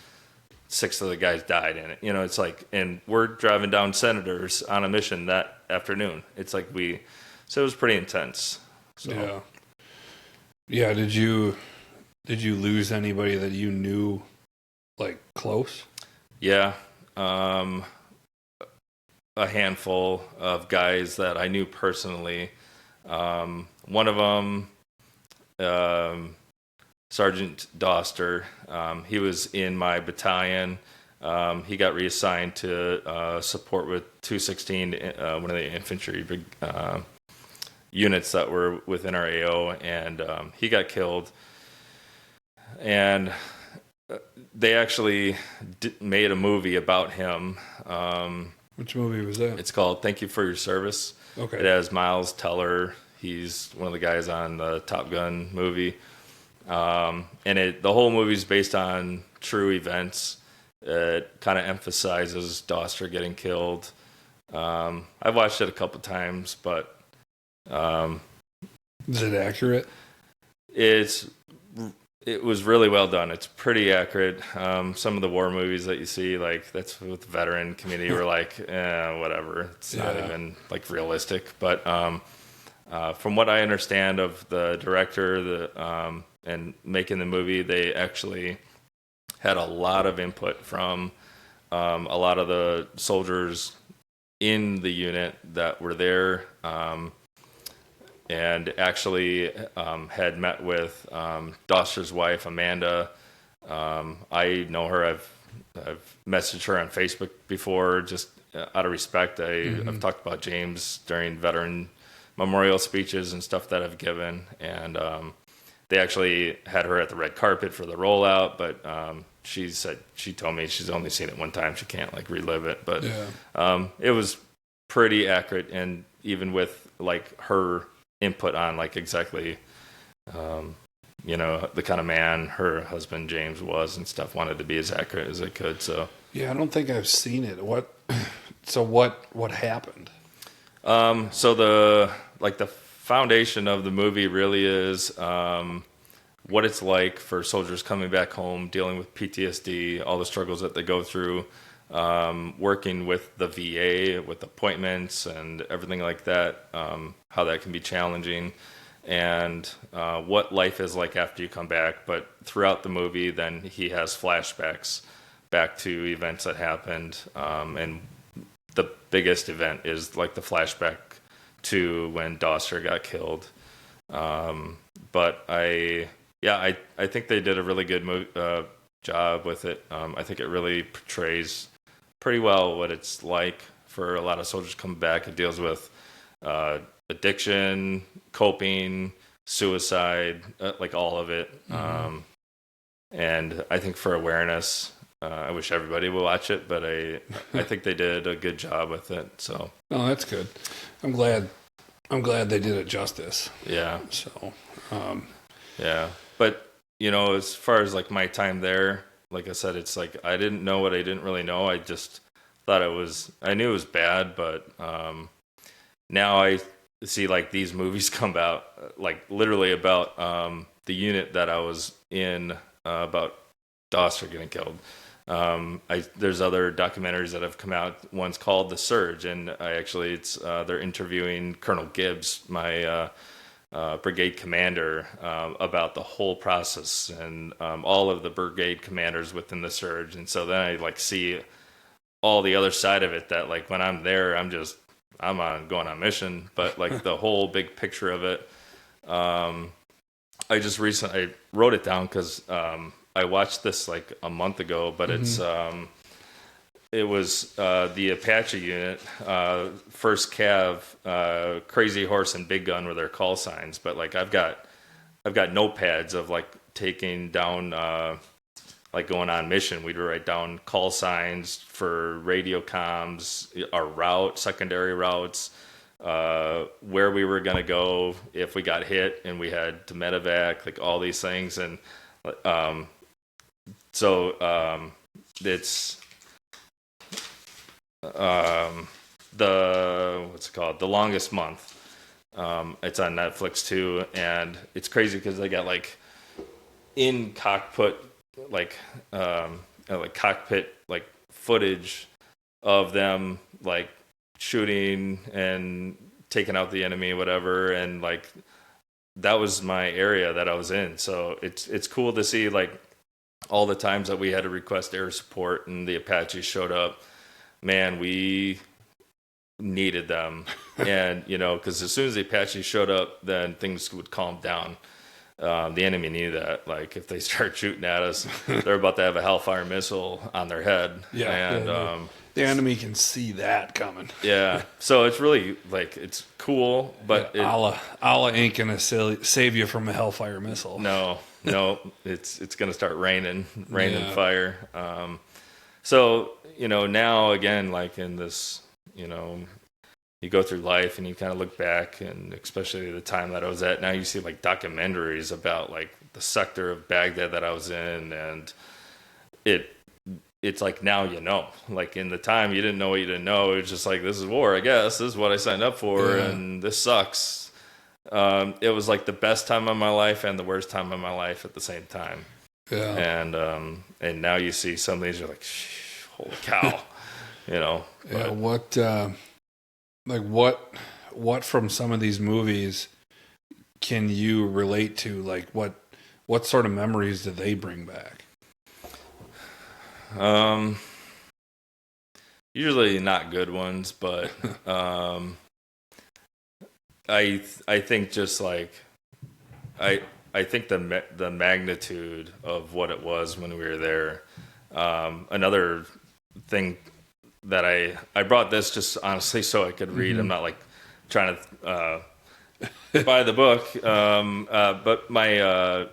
6 of the guys died in it. You know, it's like, and we're driving down Senators on a mission that afternoon. It's like so it was pretty intense. So. Yeah. Did you lose anybody that you knew, like, close? Yeah. A handful of guys that I knew personally. One of them, Sergeant Doster, he was in my battalion. He got reassigned to support with 216, one of the infantry units that were within our AO, and he got killed. And they actually made a movie about him. Which movie was that? It's called Thank You for Your Service. Okay. It has Miles Teller. He's one of the guys on the Top Gun movie. And the whole movie is based on true events. It kind of emphasizes Doster getting killed. I've watched it a couple times, but is it accurate? It was really well done. It's pretty accurate. Some of the war movies that you see, like, that's with the veteran community, were like, whatever. It's not even, like, realistic. But from what I understand of the director and making the movie, they actually had a lot of input from a lot of the soldiers in the unit that were there, and actually had met with Doster's wife, Amanda. I know her. I've messaged her on Facebook before, just out of respect. I've talked about James during veteran memorial speeches and stuff that I've given, and they actually had her at the red carpet for the rollout, but she told me she's only seen it one time. She can't, like, relive it, but it was pretty accurate, and even with, like, her input on, like, exactly the kind of man her husband James was and stuff, wanted to be as accurate as it could. So I don't think I've seen it. What happened? So the foundation of the movie really is what it's like for soldiers coming back home, dealing with PTSD, all the struggles that they go through, working with the VA, with appointments and everything like that, how that can be challenging, and what life is like after you come back. But throughout the movie, then he has flashbacks back to events that happened, and the biggest event is, like, the flashback to when Doster got killed. But I think they did a really good job with it. I think it really portrays pretty well what it's like for a lot of soldiers coming back. It deals with addiction, coping, suicide, like all of it. And I think for awareness, I wish everybody would watch it, but I think they did a good job with it. So, oh, that's good. I'm glad they did it justice. Yeah. So, yeah. But, as far as, like, my time there, like I said, it's like I didn't know what I didn't really know. I just thought I knew it was bad, but now I see, like, these movies come out, like, literally about the unit that I was in, about Doster getting killed. There's other documentaries that have come out. One's called The Surge, and they're interviewing Colonel Gibbs, my brigade commander, about the whole process and all of the brigade commanders within the Surge. And so then I, like, see all the other side of it, that, like, when I'm there, I'm going on mission, but, like, the whole big picture of it. I wrote it down because I watched this, like, a month ago, but it was the Apache unit, First Cav, Crazy Horse and Big Gun were their call signs. But, like, I've got notepads of, like, taking down, like, going on mission. We'd write down call signs for radio comms, our secondary routes, where we were going to go if we got hit, and we had to medevac, like all these things. And it's what's it called? The Longest Month. It's on Netflix too, and it's crazy because they got like in cockpit, like cockpit like footage of them like shooting and taking out the enemy, whatever, and like that was my area that I was in. So it's cool to see like all the times that we had to request air support and the Apaches showed up. Man, we needed them. And, you know, because as soon as the Apaches showed up, then things would calm down. The enemy knew that. Like, if they start shooting at us, they're about to have a Hellfire missile on their head. Yeah. And the enemy can see that coming. Yeah. So it's really, like, it's cool, but... Allah ain't going to save you from a Hellfire missile. No, it's going to start raining fire. So, you know, now, again, like in this, you know... You go through life and you kind of look back, and especially the time that I was at, now you see like documentaries about like the sector of Baghdad that I was in, and it's like now you know. Like in the time you didn't know what you didn't know. It was just like, this is war, I guess. This is what I signed up for, and this sucks. It was like the best time of my life and the worst time of my life at the same time. Yeah. And now you see some of these, you're like, holy cow, you know. Yeah. What from some of these movies can you relate to? Like what sort of memories do they bring back? Usually not good ones, but I think just like I think the magnitude of what it was when we were there. Another thing that I brought this just honestly so I could read. Mm-hmm. I'm not like trying to buy the book, but my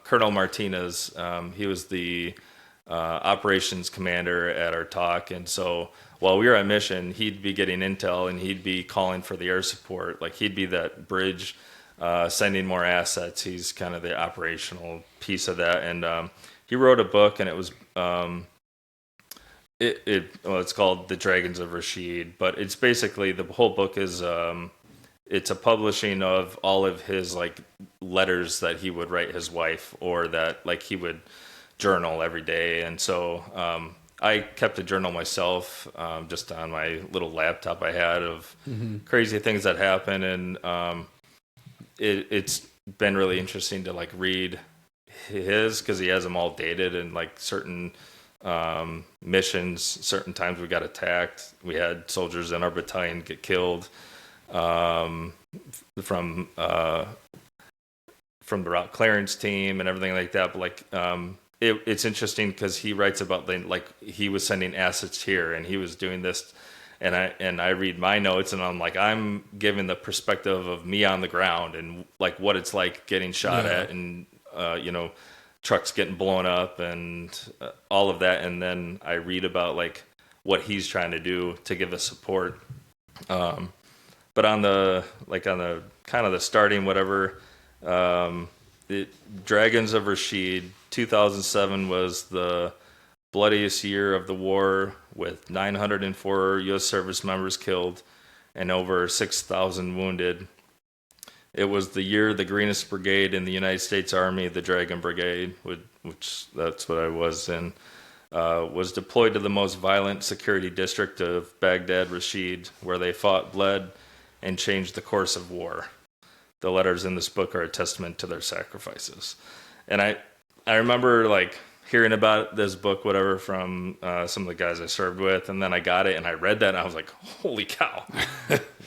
Colonel Martinez, he was the operations commander at our talk, and so while we were on mission, he'd be getting intel and he'd be calling for the air support. Like he'd be that bridge, sending more assets. He's kind of the operational piece of that, and he wrote a book, and it was. It's called The Dragons of Rashid, but it's basically the whole book is it's a publishing of all of his like letters that he would write his wife, or that like he would journal every day. And so I kept a journal myself, just on my little laptop I had of crazy things that happen, and it's been really interesting to like read his, because he has them all dated, and like certain missions, certain times we got attacked, we had soldiers in our battalion get killed from the route clearance team and everything like that. But like it's interesting because he writes about like he was sending assets here and he was doing this, and I read my notes, and I'm like, I'm giving the perspective of me on the ground and like what it's like getting shot at, and you know, trucks getting blown up and all of that. And then I read about like what he's trying to do to give us support. But on the kind of the starting, whatever, Dragons of Rashid, 2007 was the bloodiest year of the war, with 904 U.S. service members killed and over 6,000 wounded. It was the year the greenest brigade in the United States Army, the Dragon Brigade, which that's what I was in, was deployed to the most violent security district of Baghdad, Rashid, where they fought, bled, and changed the course of war. The letters in this book are a testament to their sacrifices. And I remember like hearing about this book, whatever, from some of the guys I served with, and then I got it and I read that and I was like, holy cow,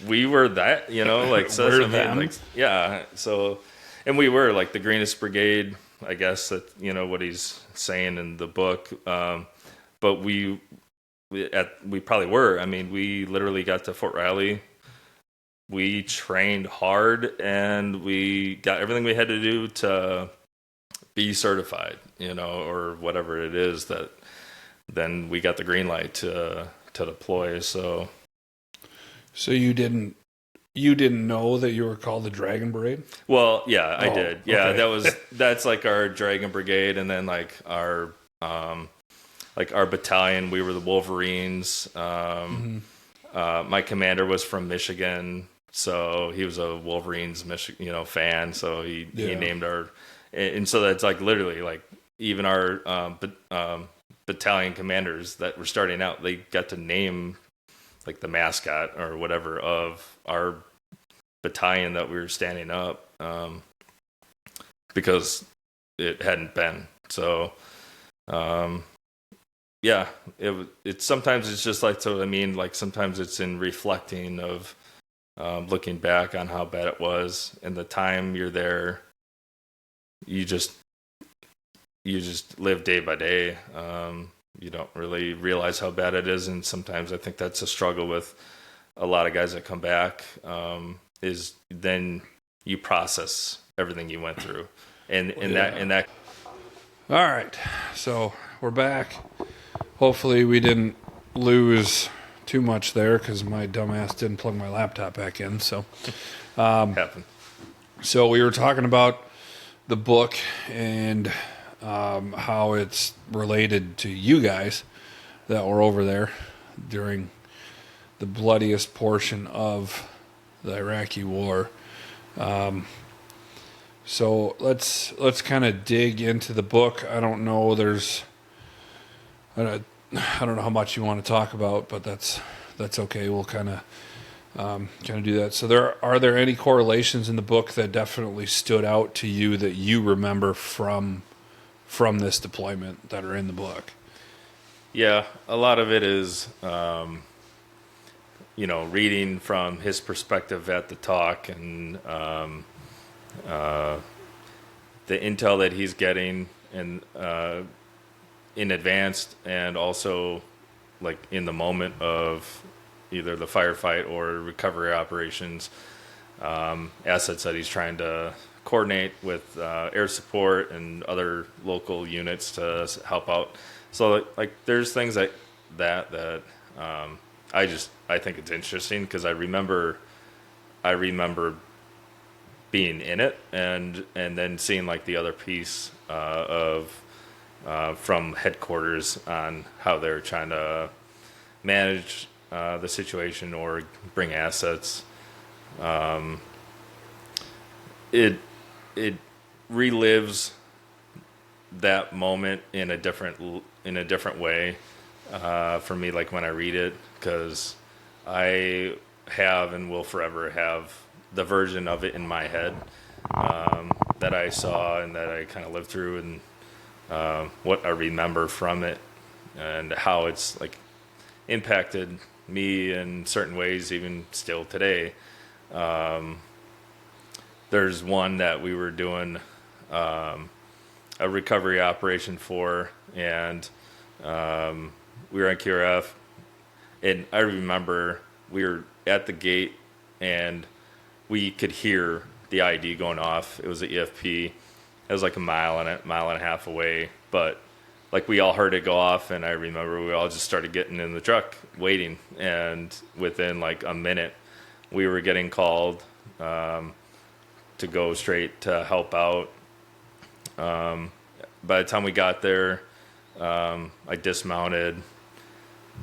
we were that, you know, like, so we're them. Like, yeah. So, and we were like the greenest brigade, I guess, that, you know, what he's saying in the book. But we probably were. I mean, we literally got to Fort Riley. We trained hard and we got everything we had to do to be certified, you know, or whatever it is, that then we got the green light to deploy. So So you didn't know that you were called the Dragon Brigade? Well, yeah, I did. Yeah, okay. that's like our Dragon Brigade, and then like our battalion, we were the Wolverines. My commander was from Michigan, so he was a Wolverines fan. So he named our, and so that's like literally like even our battalion commanders that were starting out, they got to name like the mascot or whatever of our battalion that we were standing up, because it hadn't been. So it's sometimes it's just like, so I mean, like sometimes it's in reflecting of looking back on how bad it was, and the time you're there, you just live day by day. You don't really realize how bad it is, and sometimes I think that's a struggle with a lot of guys that come back, is then you process everything you went through, and that. All right, so we're back. Hopefully we didn't lose too much there because my dumbass didn't plug my laptop back in. So, Happened. So we were talking about the book and how it's related to you guys that were over there during the bloodiest portion of the Iraqi war. So let's kind of dig into the book. I don't know. I don't know how much you want to talk about, but that's okay. We'll kind of do that. So are there any correlations in the book that definitely stood out to you that you remember from this deployment that are in the book? Yeah, a lot of it is, reading from his perspective at the talk, and the intel that he's getting, and in advance, and also like in the moment of either the firefight or recovery operations, assets that he's trying to coordinate with air support and other local units to help out. So like there's things that I think it's interesting because I remember being in it, and then seeing like the other piece of from headquarters on how they're trying to manage the situation or bring assets. It relives that moment in a different way for me, like when I read it, because I have and will forever have the version of it in my head that I saw and that I kind of lived through, and what I remember from it, and how it's like impacted me in certain ways even still today. There's one that we were doing a recovery operation for, and we were on QRF, and I remember we were at the gate and we could hear the ID going off. It was an EFP. It was like a mile and a half away, but like we all heard it go off, and I remember we all just started getting in the truck waiting, and within like a minute we were getting called to go straight to help out. By the time we got there, I dismounted.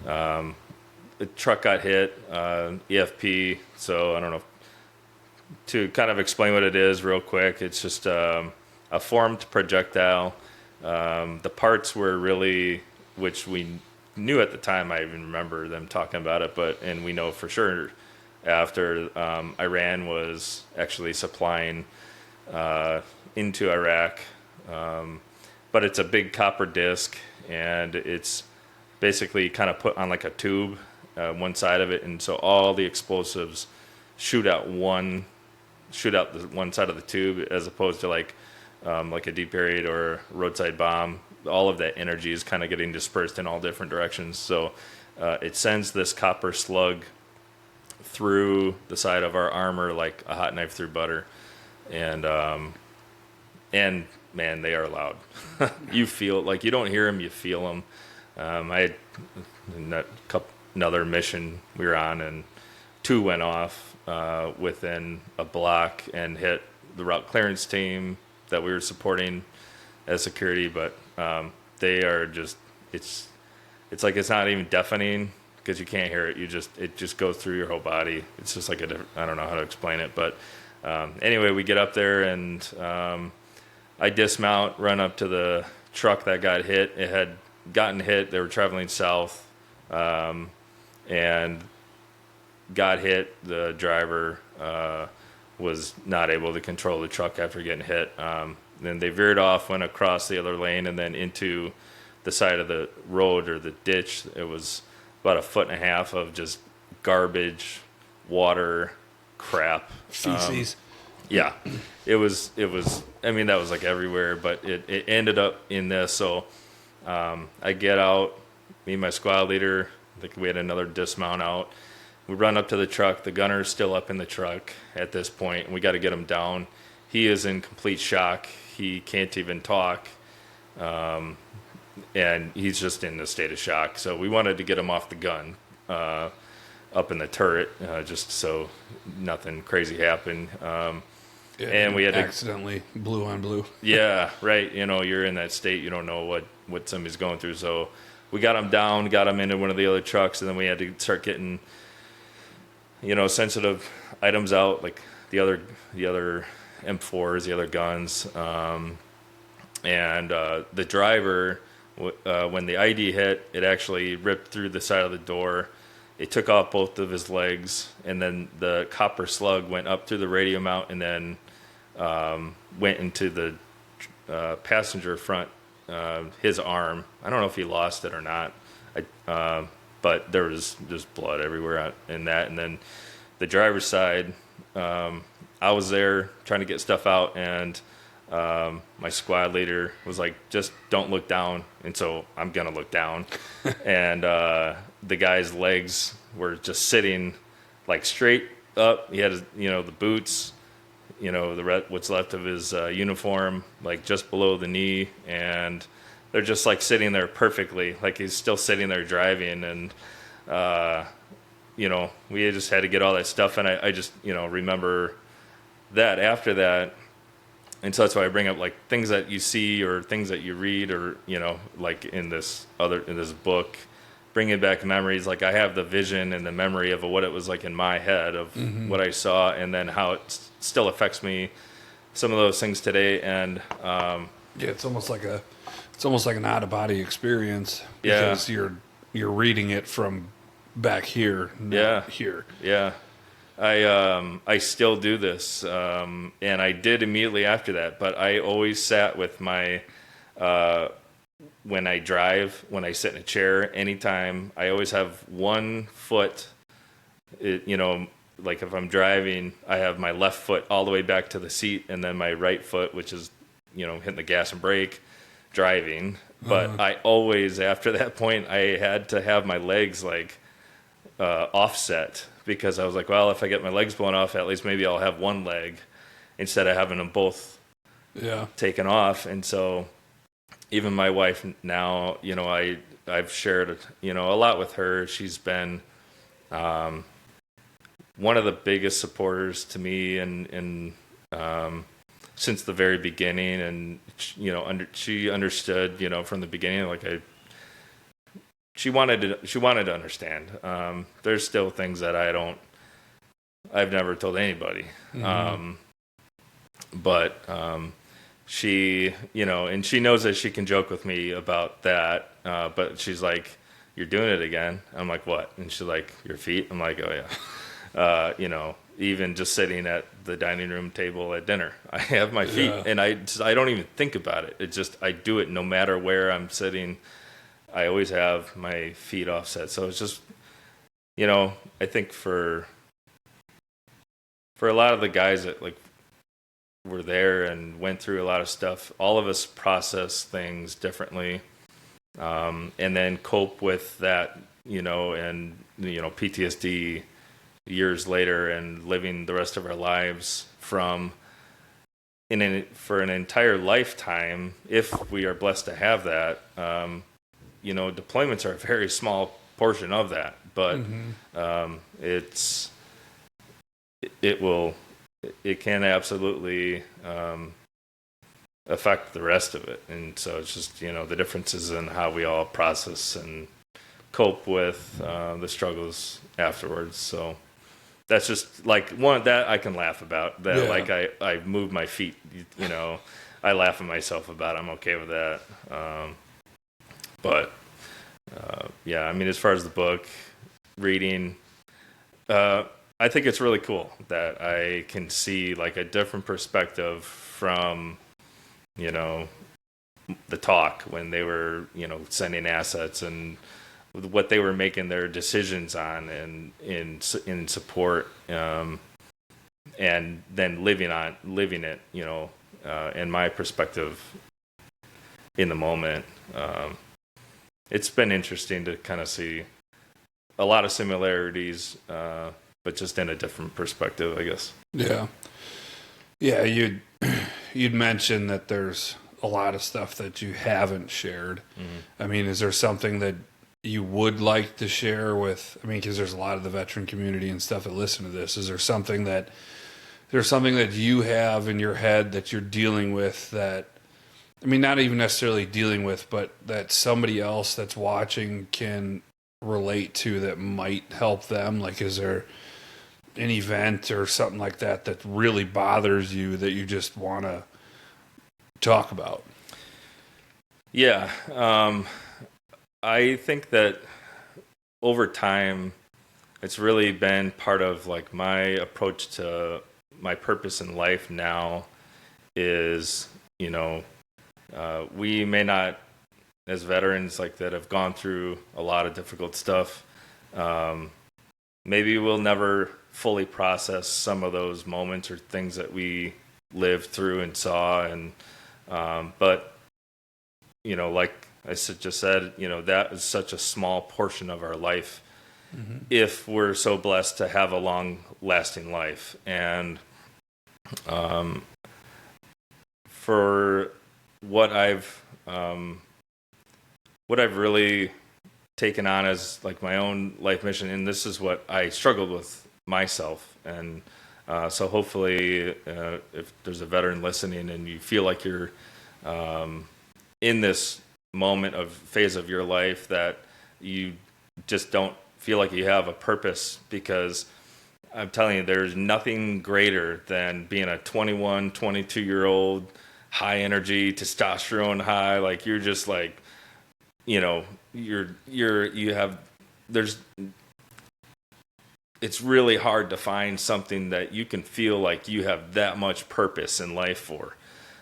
The truck got hit, EFP. So I don't know, to kind of explain what it is real quick. It's just a formed projectile. The parts were really, which we knew at the time, I even remember them talking about it, and we know for sure after Iran was actually supplying into Iraq. But it's a big copper disc, and it's basically kind of put on like a tube, one side of it, and so all the explosives shoot out the one side of the tube, as opposed to like a deep buried or roadside bomb. All of that energy is kind of getting dispersed in all different directions. So it sends this copper slug through the side of our armor like a hot knife through butter, and man, they are loud. You feel like you don't hear them, you feel them. I had another mission we were on, and two went off within a block and hit the route clearance team that we were supporting as security. But they are just, it's like it's not even deafening because you can't hear it. It just goes through your whole body. It's just like I don't know how to explain it. But anyway, we get up there and I dismount, run up to the truck that got hit. It had gotten hit. They were traveling south and got hit. The driver was not able to control the truck after getting hit. Then they veered off, went across the other lane, and then into the side of the road or the ditch. It was about 1.5 feet of just garbage, water, crap. Feces. Yeah, it was, I mean, that was like everywhere, but it ended up in this. So I get out, me and my squad leader, I think we had another dismount out. We run up to the truck. The gunner's still up in the truck at this point, and we got to get him down. He is in complete shock. He can't even talk, and he's just in a state of shock. So we wanted to get him off the gun up in the turret, just so nothing crazy happened. And we had accidentally blue on blue. Yeah, right. You know, you're in that state. You don't know what somebody's going through. So we got him down, got him into one of the other trucks, and then we had to start getting, sensitive items out, like the other M4s, the other guns. And the driver, when the ID hit, it actually ripped through the side of the door. It took off both of his legs, and then the copper slug went up through the radio mount and then went into the passenger front, his arm. I don't know if he lost it or not, but there was just blood everywhere in that. And then the driver's side, I was there trying to get stuff out, and my squad leader was like, just don't look down. And so I'm going to look down. And the guy's legs were just sitting like straight up. He had, the boots, what's left of his uniform, like just below the knee. And they're just like sitting there perfectly. Like he's still sitting there driving. And, we just had to get all that stuff. And I just, remember that after that. And so that's why I bring up like things that you see or things that you read or, like in this book, bringing back memories. Like I have the vision and the memory of what it was like in my head of what I saw, and then how it still affects me, some of those things today. And it's almost like an out of body experience because you're reading it from back here, not here. Yeah. I still do this, and I did immediately after that, but I always sat with my, when I drive, when I sit in a chair, anytime, I always have one foot, like if I'm driving, I have my left foot all the way back to the seat, and then my right foot, which is, hitting the gas and brake, driving. But I always, after that point, I had to have my legs like offset, because I was like, well, if I get my legs blown off, at least maybe I'll have one leg instead of having them both taken off. And so even my wife now, I've shared, a lot with her. She's been one of the biggest supporters to me and since the very beginning. And, she understood, from the beginning, like she wanted to understand. There's still things that I've never told anybody. But she, and she knows that she can joke with me about that. But she's like, you're doing it again. I'm like, what? And she's like, your feet? I'm like, oh yeah. Even just sitting at the dining room table at dinner, I have my feet, and I don't even think about it. It just, I do it no matter where I'm sitting. I always have my feet offset. So it's just, I think for a lot of the guys that like were there and went through a lot of stuff, all of us process things differently, and then cope with that, and, PTSD years later and living the rest of our lives for an entire lifetime, if we are blessed to have that. Deployments are a very small portion of that, but it's it can absolutely affect the rest of it. And so it's just, the differences in how we all process and cope with the struggles afterwards. So that's just like one that I can laugh about. That like I move my feet, I laugh at myself about. I'm okay with that. But I mean, as far as the book reading, I think it's really cool that I can see like a different perspective from, the talk when they were, sending assets and what they were making their decisions on and in support, and then living it, in my perspective in the moment. It's been interesting to kind of see a lot of similarities, but just in a different perspective, I guess. Yeah. You'd mentioned that there's a lot of stuff that you haven't shared. Mm-hmm. I mean, is there something that you would like to share with? I mean, because there's a lot of the veteran community and stuff that listen to this. Is there something that you have in your head that you're dealing with that? I mean, not even necessarily dealing with, but that somebody else that's watching can relate to that might help them? Like, is there an event or something like that that really bothers you that you just want to talk about? Yeah. I think that over time, it's really been part of like my approach to my purpose in life now is, we may not, as veterans like that have gone through a lot of difficult stuff, maybe we'll never fully process some of those moments or things that we lived through and saw. And, but, like I just said, that is such a small portion of our life. Mm-hmm. If we're so blessed to have a long lasting life. And, for what I've really taken on as like my own life mission, and this is what I struggled with myself. And so hopefully, if there's a veteran listening and you feel like you're in this phase of your life that you just don't feel like you have a purpose, because I'm telling you, there's nothing greater than being a 21, 22-year-old, high energy, testosterone high. Like you're just like, it's really hard to find something that you can feel like you have that much purpose in life for.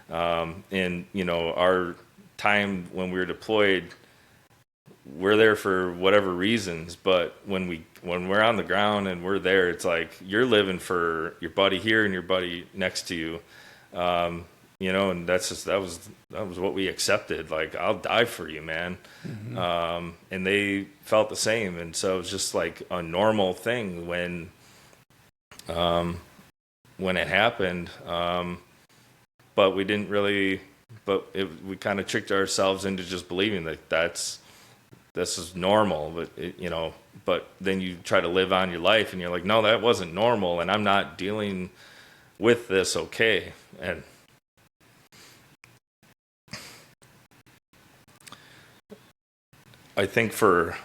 And, our time when we were deployed, we're there for whatever reasons, but when we're on the ground and we're there, it's like you're living for your buddy here and your buddy next to you. And that was what we accepted. Like, I'll die for you, man. Mm-hmm. And they felt the same. And so it was just like a normal thing when it happened. But we didn't really, we kind of tricked ourselves into just believing that this is normal. But then you try to live on your life and you're like, no, that wasn't normal. And I'm not dealing with this. Okay. And I think for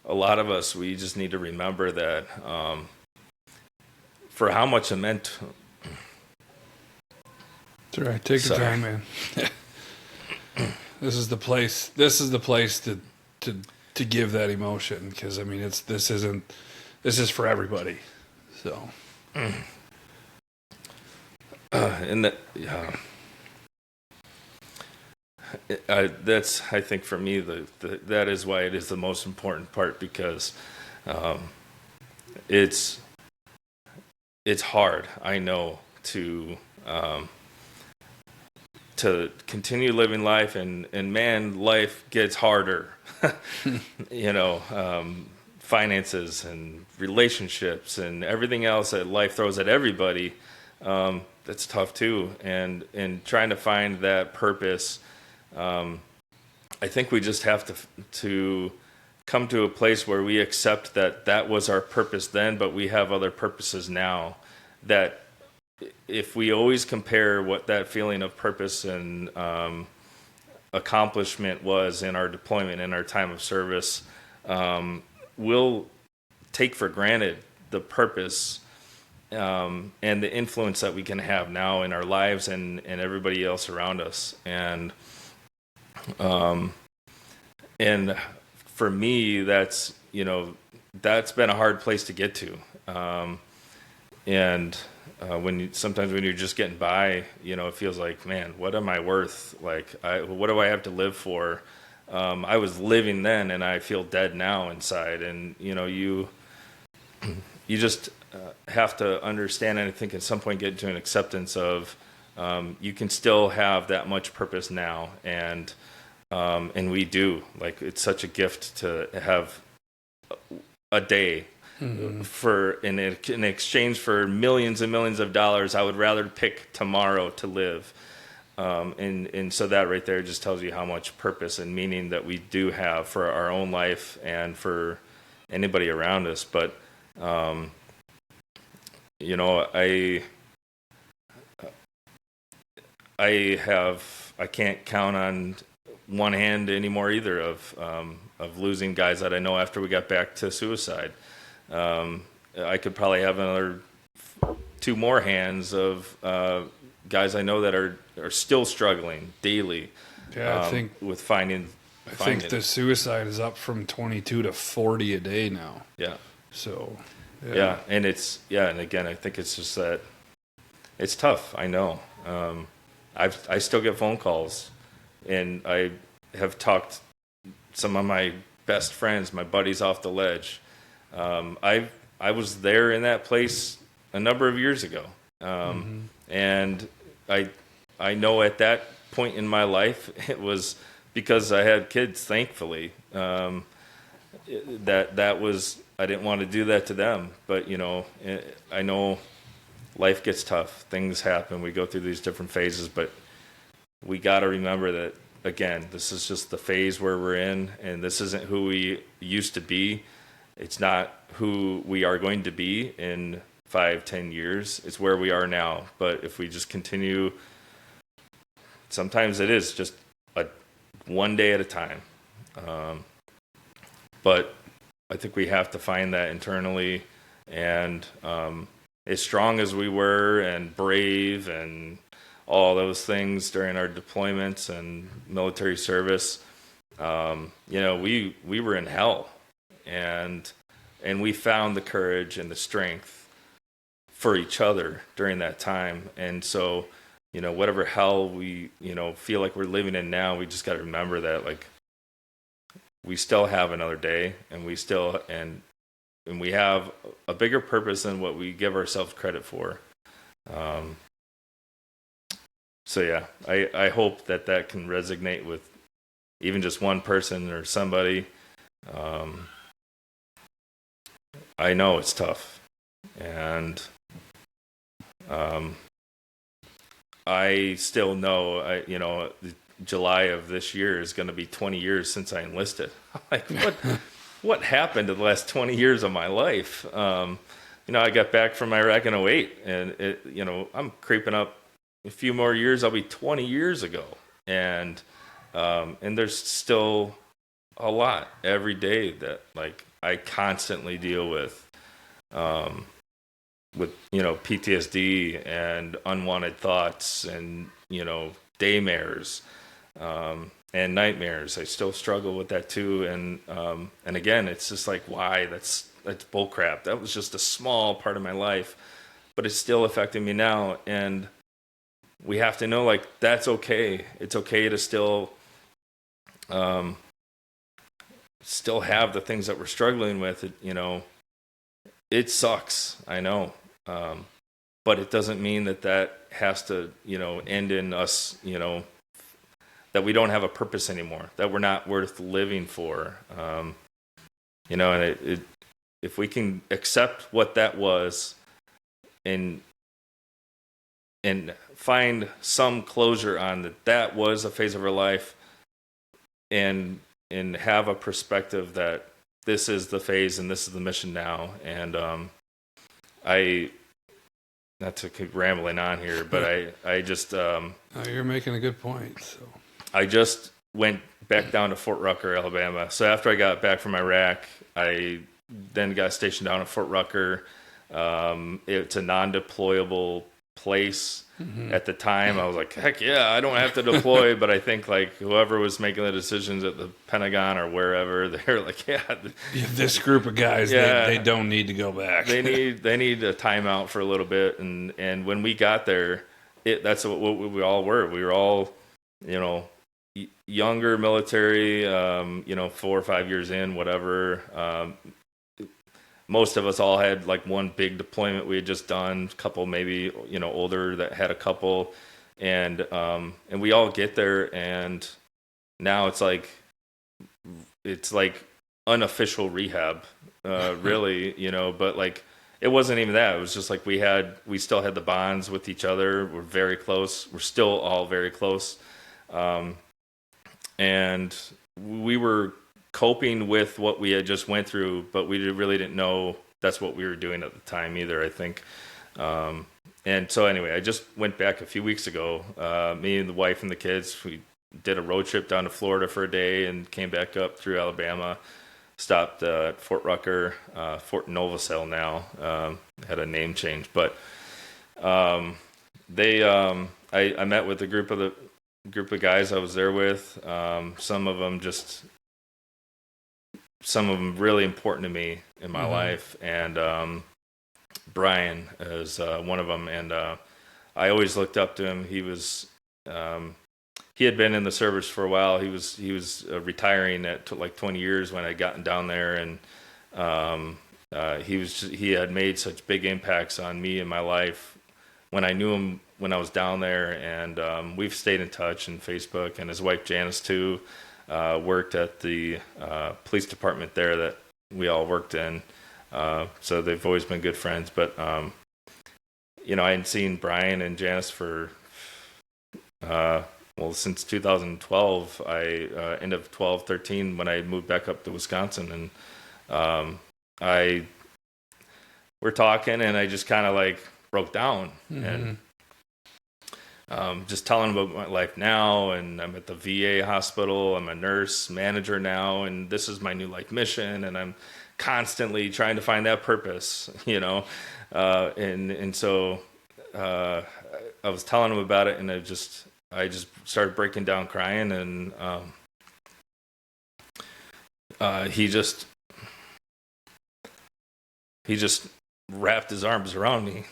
a lot of us, we just need to remember that for how much it meant. That's right. Take your time, man. This is the place to give that emotion, because I mean this is for everybody. So and that that's, I think for me, that is why it is the most important part, because it's hard, I know, to continue living life, and man, life gets harder. Finances and relationships and everything else that life throws at everybody, that's tough too. And trying to find that purpose, I think we just have to come to a place where we accept that that was our purpose then, but we have other purposes now. That if we always compare what that feeling of purpose and accomplishment was in our deployment, in our time of service, we'll take for granted the purpose and the influence that we can have now in our lives and everybody else around us. And for me, that's been a hard place to get to. Sometimes when you're just getting by, it feels like, man, what am I worth? Like, what do I have to live for? I was living then, and I feel dead now inside. And you just have to understand, and I think at some point get to an acceptance of you can still have that much purpose now, and we do. Like, it's such a gift to have a day. Mm-hmm. In exchange for millions and millions of dollars, I would rather pick tomorrow to live. And so that right there just tells you how much purpose and meaning that we do have for our own life and for anybody around us. But I can't count on one hand anymore either of losing guys that I know after we got back to suicide. I could probably have another 2 more hands of guys I know that are still struggling daily. Yeah, I think with finding. I think the suicide is up from 22 to 40 a day now. Yeah. So. Yeah, and and again, I think it's just that it's tough. I know. I still get phone calls, and I have talked some of my best friends, my buddies off the ledge. I was there in that place a number of years ago, and I know at that point in my life it was because I had kids. Thankfully, that was I didn't want to do that to them, but I know life gets tough. Things happen. We go through these different phases, but we got to remember that again, this is just the phase where we're in, and this isn't who we used to be. It's not who we are going to be in 5-10 years. It's where we are now. But if we just continue, sometimes it is just one day at a time. But I think we have to find that internally. And as strong as we were and brave and all those things during our deployments and military service, we were in hell. And we found the courage and the strength for each other during that time. And so, whatever hell we, feel like we're living in now, we just got to remember that, like, we still have another day, and we still, and we have a bigger purpose than what we give ourselves credit for. So yeah, I hope that can resonate with even just one person or somebody. I know it's tough, and I still know, July of this year is going to be 20 years since I enlisted. Like, what happened in the last 20 years of my life? I got back from Iraq in 2008, and I'm creeping up a few more years. I'll be 20 years ago, and there's still a lot every day that, like, I constantly deal with PTSD and unwanted thoughts and daymares and nightmares. I still struggle with that too, and again, it's just like, why? That's bullcrap. That was just a small part of my life, but it's still affecting me now, and we have to know, like, that's okay. It's okay to still have the things that we're struggling with. It sucks, I know, but it doesn't mean that has to end in us, that we don't have a purpose anymore, that we're not worth living for. And if we can accept what that was and find some closure on that was a phase of our life, and have a perspective that this is the phase and this is the mission now. And not to keep rambling on here, but I just No, you're making a good point. So I just went back down to Fort Rucker, Alabama. So after I got back from Iraq, I then got stationed down at Fort Rucker. It's a non-deployable place. At the time, I was like, heck yeah, I don't have to deploy. But I think like whoever was making the decisions at the Pentagon or wherever, they're like, this group of guys, they don't need to go back. they need a timeout for a little bit. And when we got there, that's what we all were. We were all, younger military, 4 or 5 years in, whatever. Most of us all had like one big deployment we had just done, a couple maybe, older that had a couple. And we all get there, and now it's like unofficial rehab, really, but like, it wasn't even that. It was just like we still had the bonds with each other. We're very close. We're still all very close. And we were coping with what we had just went through, but we really didn't know that's what we were doing at the time either, I think. And so anyway, I just went back a few weeks ago. Me and the wife and the kids, we did a road trip down to Florida for a day and came back up through Alabama, stopped at Fort Rucker, Fort Novosel now, had a name change. But I met with a group of guys I was there with. Some of them really important to me in my life, and Brian is one of them. And I always looked up to him. He had been in the service for a while. He was retiring at like 20 years when I'd gotten down there, and he had made such big impacts on me in my life when I knew him when I was down there. And we've stayed in touch on Facebook, and his wife Janice too. Worked at the police department there that we all worked in. So they've always been good friends. But, I hadn't seen Brian and Janice for, since 2012, end of 13, when I moved back up to Wisconsin. And we're talking, and I just kind of like broke down. And just telling about my life now, and I'm at the VA hospital. I'm a nurse manager now, and this is my new life mission, and I'm constantly trying to find that purpose, and so I was telling him about it, and I just started breaking down crying, and he just wrapped his arms around me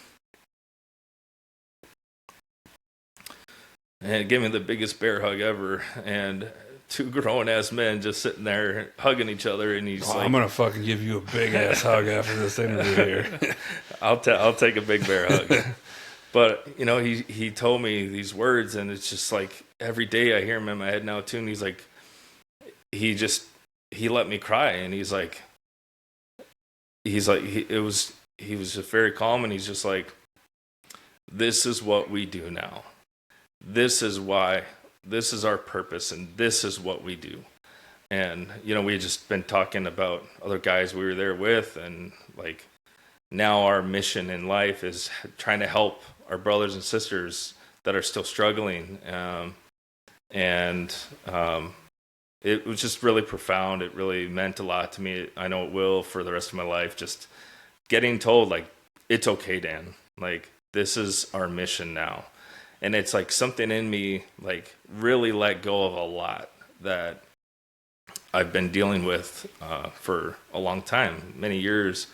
and gave me the biggest bear hug ever, and two grown-ass men just sitting there hugging each other, and he's like, I'm going to fucking give you a big-ass hug after this interview here. I'll take a big bear hug. But, he told me these words, and it's just like every day I hear him in my head now, too, and he's like, he let me cry, and he was just very calm, and he's just like, this is what we do now. This is why, this is our purpose, and this is what we do. And, we had just been talking about other guys we were there with, and like now our mission in life is trying to help our brothers and sisters that are still struggling. It was just really profound. It really meant a lot to me. I know it will for the rest of my life. Just getting told, like, it's okay, Dan. Like, this is our mission now. And it's like something in me, like, really let go of a lot that I've been dealing with for a long time, many years,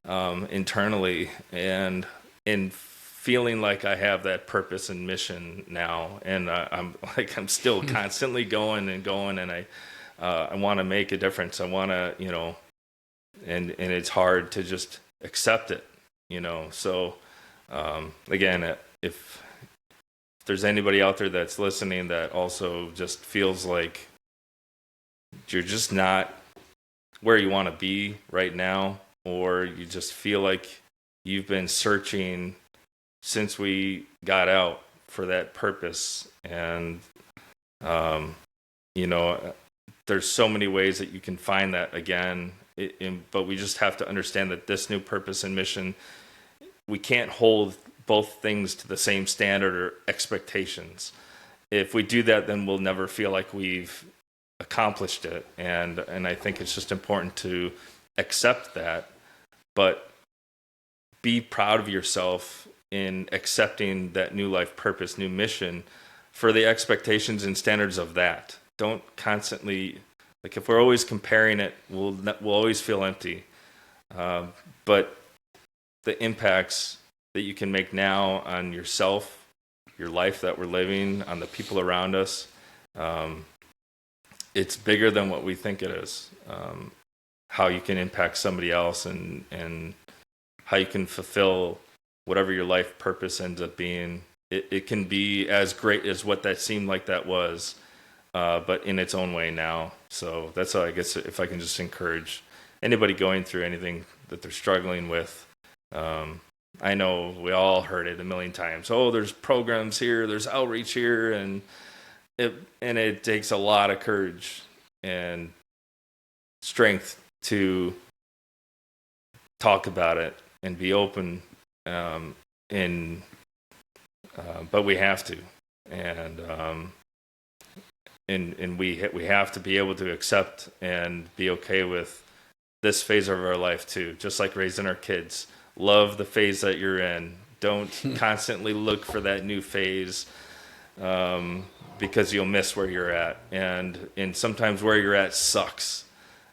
internally, and in feeling like I have that purpose and mission now. And I'm still constantly going, and I want to make a difference. I want to, and it's hard to just accept it, So, again, if there's anybody out there that's listening that also just feels like you're just not where you want to be right now, or you just feel like you've been searching since we got out for that purpose, and there's so many ways that you can find that again, but we just have to understand that this new purpose and mission, we can't hold both things to the same standard or expectations. If we do that, then we'll never feel like we've accomplished it. And I think it's just important to accept that, but be proud of yourself in accepting that new life purpose, new mission for the expectations and standards of that. Don't constantly, like if we're always comparing it, we'll always feel empty. But the impacts that you can make now on yourself, your life that we're living, on the people around us, it's bigger than what we think it is. How you can impact somebody else and how you can fulfill whatever your life purpose ends up being. It can be as great as what that seemed like that was, but in its own way now. So that's how I guess if I can just encourage anybody going through anything that they're struggling with. I know we all heard it a million times. Oh, there's programs here, there's outreach here, and it takes a lot of courage and strength to talk about it and be open. But we have to, and we have to be able to accept and be okay with this phase of our life too. Just like raising our kids, love the phase that you're in. Don't constantly look for that new phase, because you'll miss where you're at, and sometimes where you're at sucks,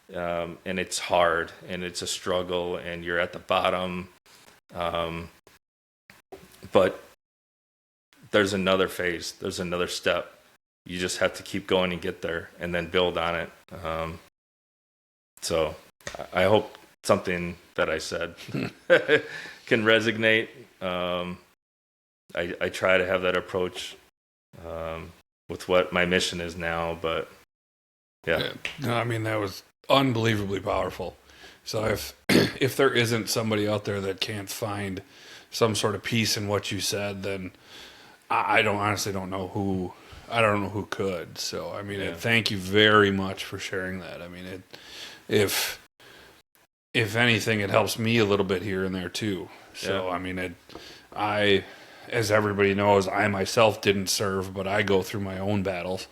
and it's hard, and it's a struggle, and you're at the bottom. But there's another phase, there's another step. You just have to keep going and get there and then build on it. So I hope something that I said can resonate. I try to have that approach with what my mission is now, but yeah. No, I mean, that was unbelievably powerful. So if there isn't somebody out there that can't find some sort of peace in what you said, then I honestly don't know who could. So I mean, thank you very much for sharing that. I mean, if anything, it helps me a little bit here and there too. So I mean, as everybody knows, I myself didn't serve, but I go through my own battles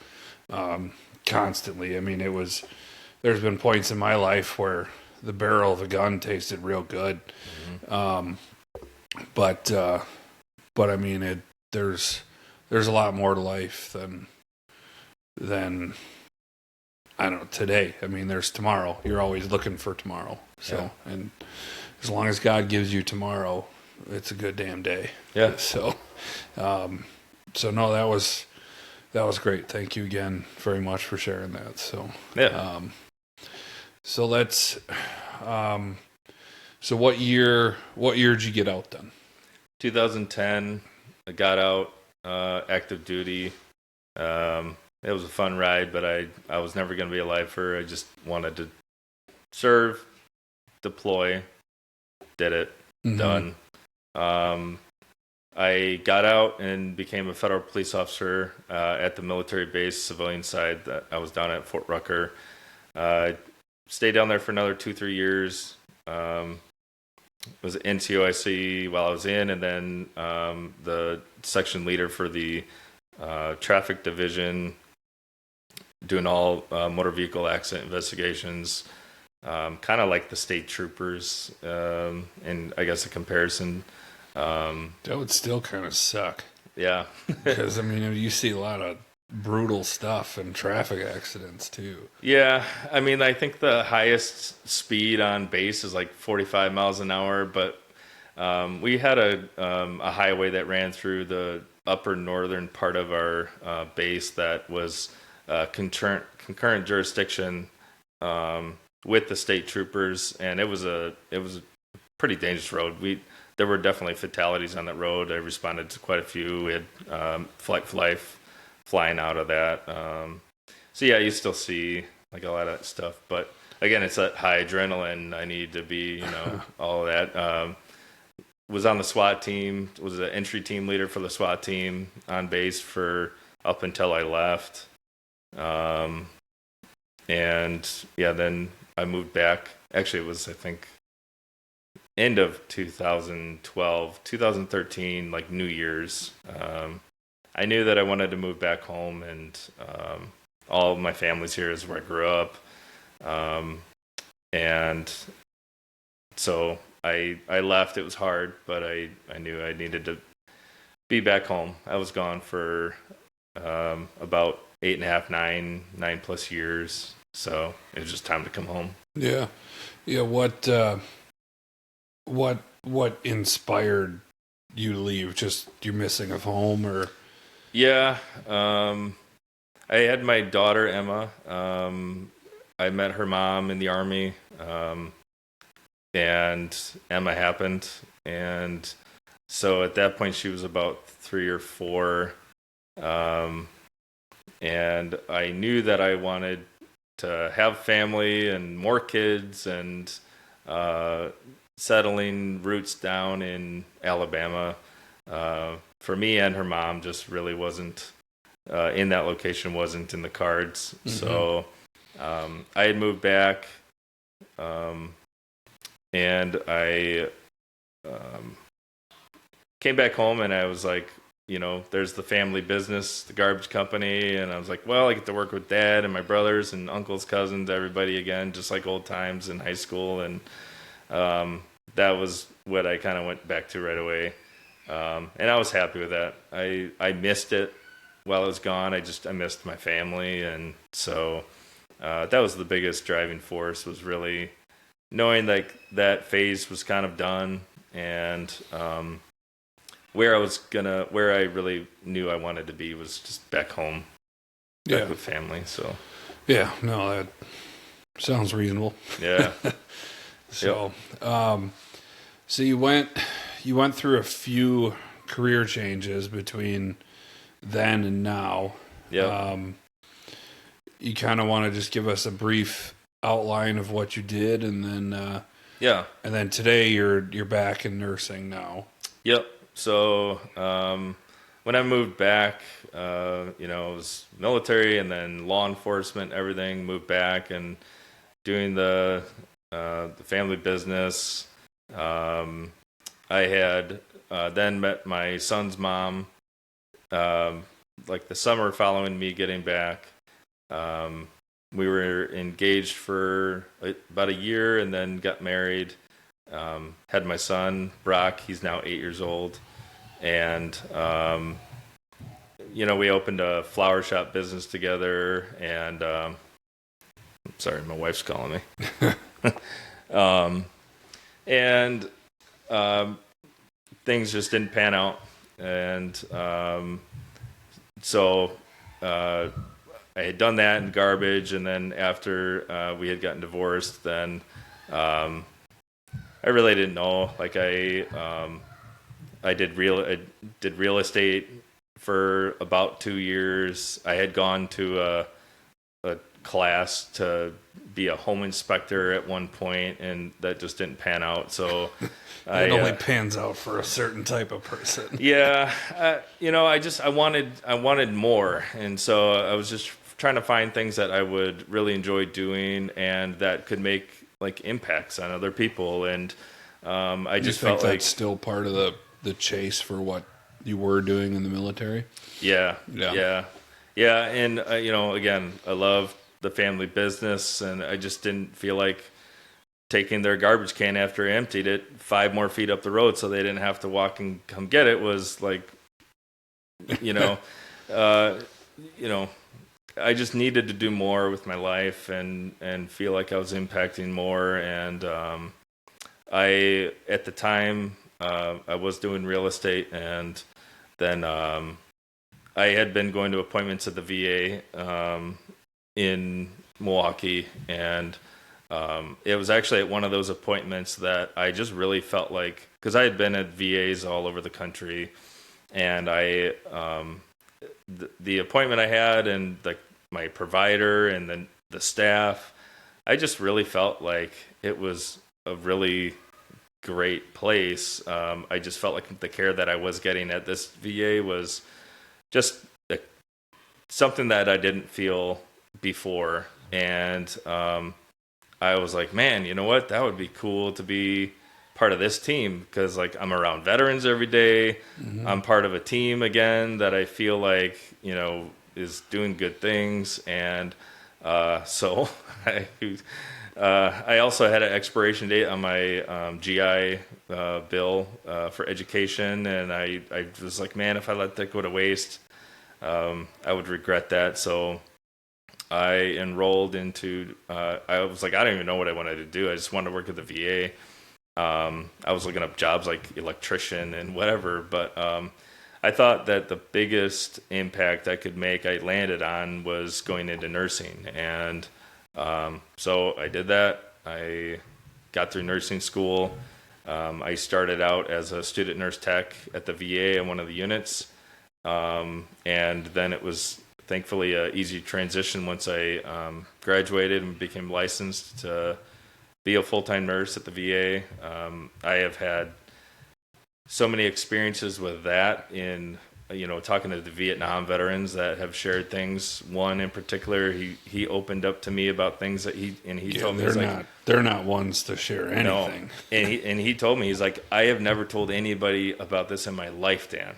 constantly. I mean, there's been points in my life where the barrel of a gun tasted real good. Mm-hmm. But I mean, there's a lot more to life than I don't know, today. I mean, there's tomorrow. You're always looking for tomorrow. So, and as long as God gives you tomorrow, it's a good damn day. Yeah. So no, that was great. Thank you again very much for sharing that. So, so let's, so what year did you get out then? 2010, I got out, active duty. It was a fun ride, but I was never going to be a lifer. I just wanted to serve, deploy, did it, done. I got out and became a federal police officer at the military base, civilian side. That I was down at Fort Rucker. Stayed down there for another 2-3 years. Was NCOIC while I was in, and then the section leader for the traffic division, doing all motor vehicle accident investigations, kind of like the state troopers, and I guess a comparison. That would still kind of suck. Yeah. Because, I mean, you see a lot of brutal stuff and traffic accidents, too. Yeah. I mean, I think the highest speed on base is like 45 miles an hour, but we had a highway that ran through the upper northern part of our base that was concurrent jurisdiction with the state troopers, and it was a pretty dangerous road. There were definitely fatalities on that road. I responded to quite a few. We had flight for life flying out of that. So yeah, you still see like a lot of that stuff, but again, it's that high adrenaline. I need to be, all of that. Was on the SWAT team, was the entry team leader for the SWAT team on base for up until I left. And yeah, then I moved back. Actually, it was, I think, end of 2013, like New Year's. I knew that I wanted to move back home, and all of my family's here is where I grew up. And so I left. It was hard, but I knew I needed to be back home. I was gone for about 8.5, 9 plus years. So it was just time to come home. Yeah. Yeah. What inspired you to leave? Just your missing of home, or? Yeah. I had my daughter, Emma. I met her mom in the Army. And Emma happened. And so at that point, she was about 3 or 4. And I knew that I wanted to have family and more kids, and settling roots down in Alabama. For me and her mom just really wasn't in that location, wasn't in the cards. Mm-hmm. So I had moved back, and I came back home, and I was like, there's the family business, the garbage company, and I was like, well, I get to work with Dad and my brothers and uncles, cousins, everybody again, just like old times in high school. And that was what I kind of went back to right away. And I was happy with that. I missed it while I was gone. I missed my family. And so that was the biggest driving force, was really knowing like that phase was kind of done, and where I really knew I wanted to be was just back home, back with family. So yeah, no, that sounds reasonable. Yeah. So, so you went through a few career changes between then and now. Yeah. You kind of want to just give us a brief outline of what you did, and then and then today you're back in nursing now. Yep. So when I moved back, it was military and then law enforcement, everything. Moved back and doing the family business. I had then met my son's mom like the summer following me getting back. We were engaged for about a year and then got married. Had my son, Brock. He's now 8 years old. And, we opened a flower shop business together. And, sorry, my wife's calling me. And things just didn't pan out. And so I had done that in garbage, and then after we had gotten divorced, then I really didn't know. Like I did real estate for about 2 years. I had gone to a class to be a home inspector at one point, and that just didn't pan out. So it only pans out for a certain type of person. Yeah, I wanted more, and so I was just trying to find things that I would really enjoy doing and that could make like impacts on other people. And I just felt like that's still part of the chase for what you were doing in the military. Yeah. And again, I love the family business, and I just didn't feel like taking their garbage can after I emptied it 5 more feet up the road so they didn't have to walk and come get it was like, I just needed to do more with my life and feel like I was impacting more. And I, at the time, I was doing real estate, and then I had been going to appointments at the VA in Milwaukee, and it was actually at one of those appointments that I just really felt like, because I had been at VAs all over the country, and I the appointment I had and my provider and then the staff, I just really felt like it was a really great place. I just felt like the care that I was getting at this VA was just something that I didn't feel before. And I was like, man, you know what? That would be cool to be part of this team, because like I'm around veterans every day. I'm part of a team again that I feel like, is doing good things. And so I also had an expiration date on my GI bill for education, and I was like, man, if I let that go to waste, I would regret that. So I enrolled into, I was like, I don't even know what I wanted to do. I just wanted to work at the VA. I was looking up jobs like electrician and whatever, but I thought that the biggest impact I could make, I landed on, was going into nursing. And so I did that. I got through nursing school. I started out as a student nurse tech at the VA in one of the units. And then it was thankfully an easy transition once I graduated and became licensed to be a full-time nurse at the VA. I have had so many experiences with that in, talking to the Vietnam veterans that have shared things. One in particular, he opened up to me about things that he told me, they're not ones to share anything. No. And he told me, he's like, I have never told anybody about this in my life, Dan.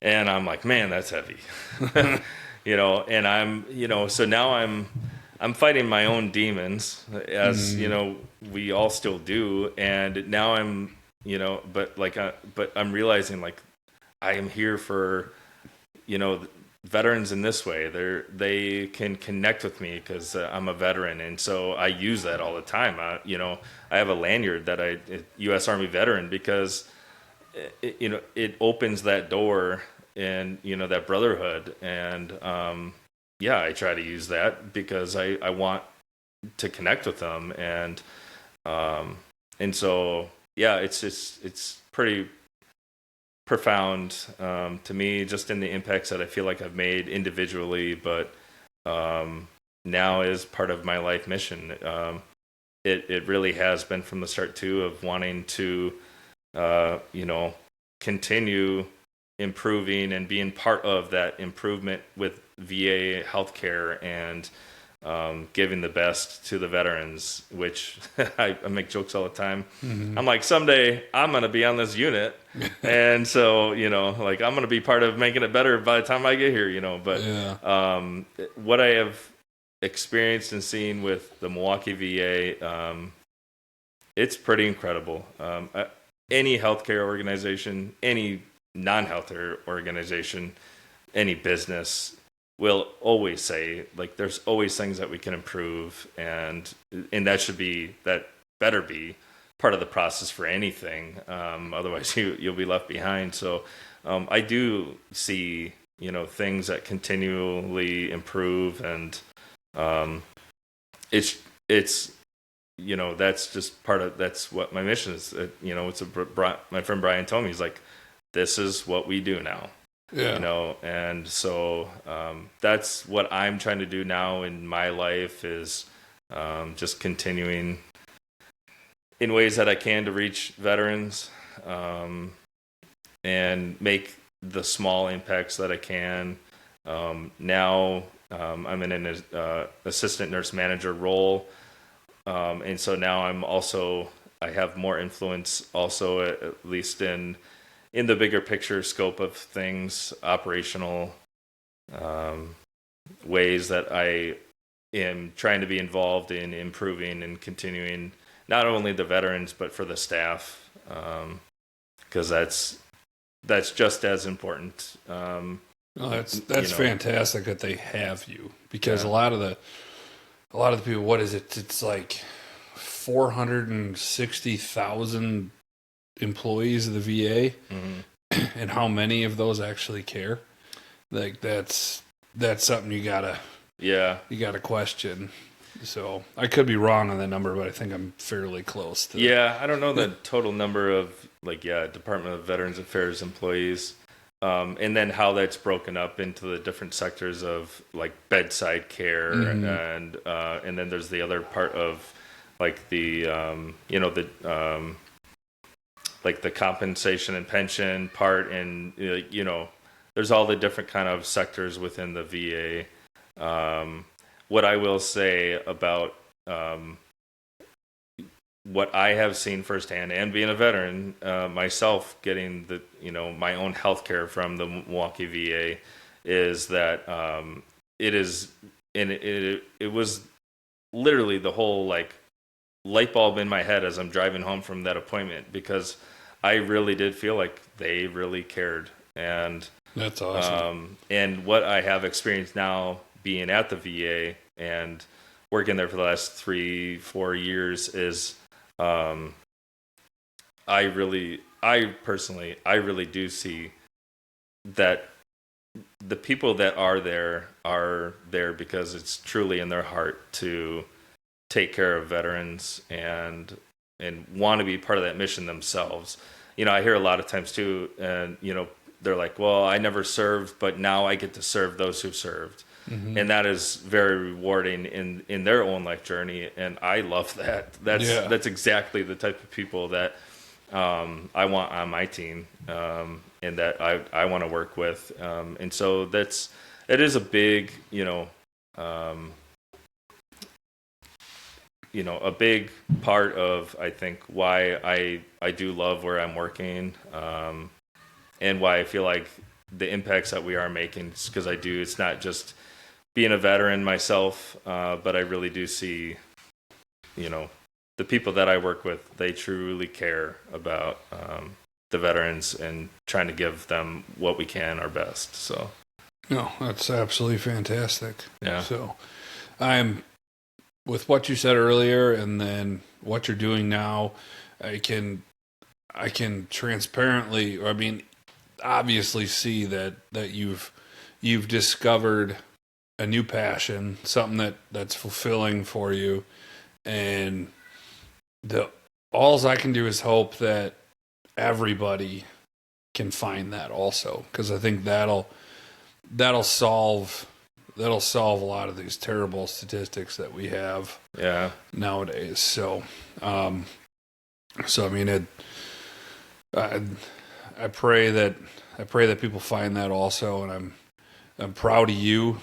And I'm like, man, that's heavy. And I'm, so now I'm fighting my own demons, as we all still do, and now I'm, but I'm realizing, like, I am here for, veterans in this way. They can connect with me because I'm a veteran, and so I use that all the time. I have a lanyard that U.S. Army veteran, because it opens that door and that brotherhood, and I try to use that because I want to connect with them, and so it's pretty profound to me, just in the impacts that I feel like I've made individually, but now is part of my life mission. It really has been from the start too, of wanting to continue improving and being part of that improvement with VA healthcare, and giving the best to the veterans, which I make jokes all the time. Mm-hmm. I'm like, someday I'm going to be on this unit. And so, I'm going to be part of making it better by the time I get here, but what I have experienced and seen with the Milwaukee VA, it's pretty incredible. Any healthcare organization, any non-healthcare organization, any business will always say, like, there's always things that we can improve, and that better be part of the process for anything. Otherwise you'll be left behind. So I do see, things that continually improve, and it's that's just that's what my mission is. My friend Brian told me, he's like, this is what we do now. Yeah. And so that's what I'm trying to do now in my life, is just continuing in ways that I can to reach veterans, and make the small impacts that I can. Now I'm in an assistant nurse manager role, and so now I have more influence also, at least in the bigger picture scope of things, operational ways that I am trying to be involved in improving and continuing, not only the veterans, but for the staff, because that's just as important. That's fantastic that they have you, because a lot of the people, what is it? It's like 460,000 employees of the VA, mm-hmm. and how many of those actually care? Like, that's something you gotta question. So I could be wrong on that number, but I think I'm fairly close to. Yeah, I don't know the total number of Department of Veterans Affairs employees, and then how that's broken up into the different sectors of like bedside care, mm-hmm. and then there's the other part of like the like the compensation and pension part, and there's all the different kind of sectors within the VA. What I will say about what I have seen firsthand, and being a veteran myself, getting my own health care from the Milwaukee VA, is that it was literally the whole like light bulb in my head as I'm driving home from that appointment, because I really did feel like they really cared. And that's awesome. And what I have experienced now being at the VA and working there for the last 3-4 years is I personally do see that the people that are there because it's truly in their heart to take care of veterans and want to be part of that mission themselves. I hear a lot of times too, and they're like, well, I never served, but now I get to serve those who've served. Mm-hmm. And that is very rewarding in their own life journey, and I love that. That's exactly the type of people that I want on my team, and that I want to work with. And so it is a big, a big part of, I think, why I do love where I'm working, and why I feel like the impacts that we are making, because it's not just being a veteran myself, but I really do see, the people that I work with, they truly care about the veterans and trying to give them what we can, our best. So, no, that's absolutely fantastic. Yeah. So, with what you said earlier, and then what you're doing now, I can transparently, obviously see that you've discovered a new passion, something that's fulfilling for you, and alls I can do is hope that everybody can find that also, because I think that'll solve a lot of these terrible statistics that we have nowadays. So, I pray that people find that also, and I'm proud of you.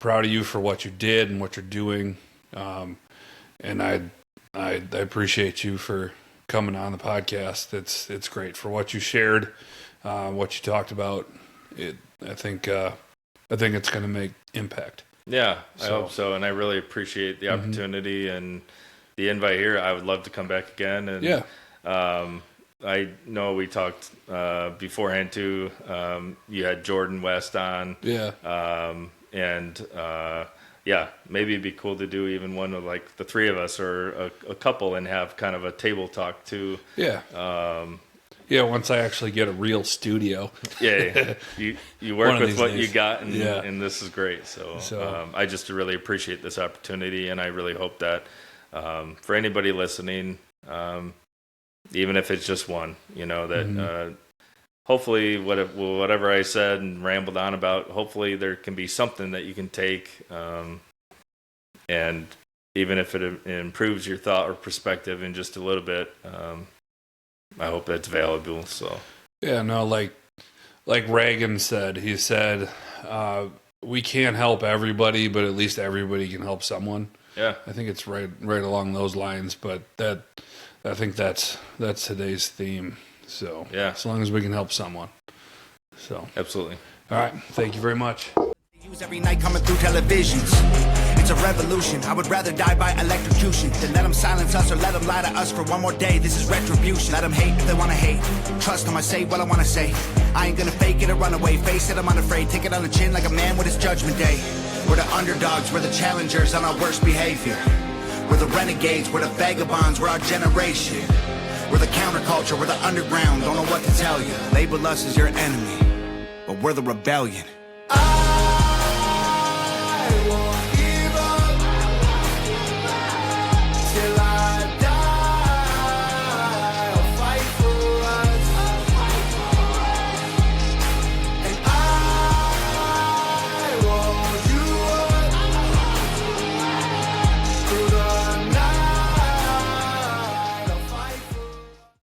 Proud of you for what you did and what you're doing. And I appreciate you for coming on the podcast. It's great for what you shared, what you talked about. I think it's going to make impact. Yeah, I hope so. And I really appreciate the opportunity and the invite here. I would love to come back again. And I know we talked beforehand too. You had Jordan West on. Yeah. Maybe it'd be cool to do even one of like the three of us or a couple and have kind of a table talk too. Yeah. Once I actually get a real studio. Yeah. You work with what you got, and this is great. So I just really appreciate this opportunity, and I really hope that for anybody listening, even if it's just one, that hopefully whatever I said and rambled on about, hopefully there can be something that you can take, and even if it improves your thought or perspective in just a little bit, I hope that's valuable. So like Reagan said, he said, we can't help everybody, but at least everybody can help someone. Yeah, I think it's right along those lines, but I think that's today's theme. So as long as we can help someone. So absolutely. All right. Thank you very much. Use every night coming through televisions. It's a revolution. I would rather die by electrocution than let them silence us or let them lie to us for one more day. This is retribution. Let them hate if they want to hate. Trust them, I say what I want to say. I ain't gonna fake it or run away. Face it, I'm unafraid. Take it on the chin like a man with his judgment day. We're the underdogs. We're the challengers on our worst behavior. We're the renegades. We're the vagabonds. We're our generation. We're the counterculture, we're the underground, don't know what to tell you. Label us as your enemy, but we're the rebellion.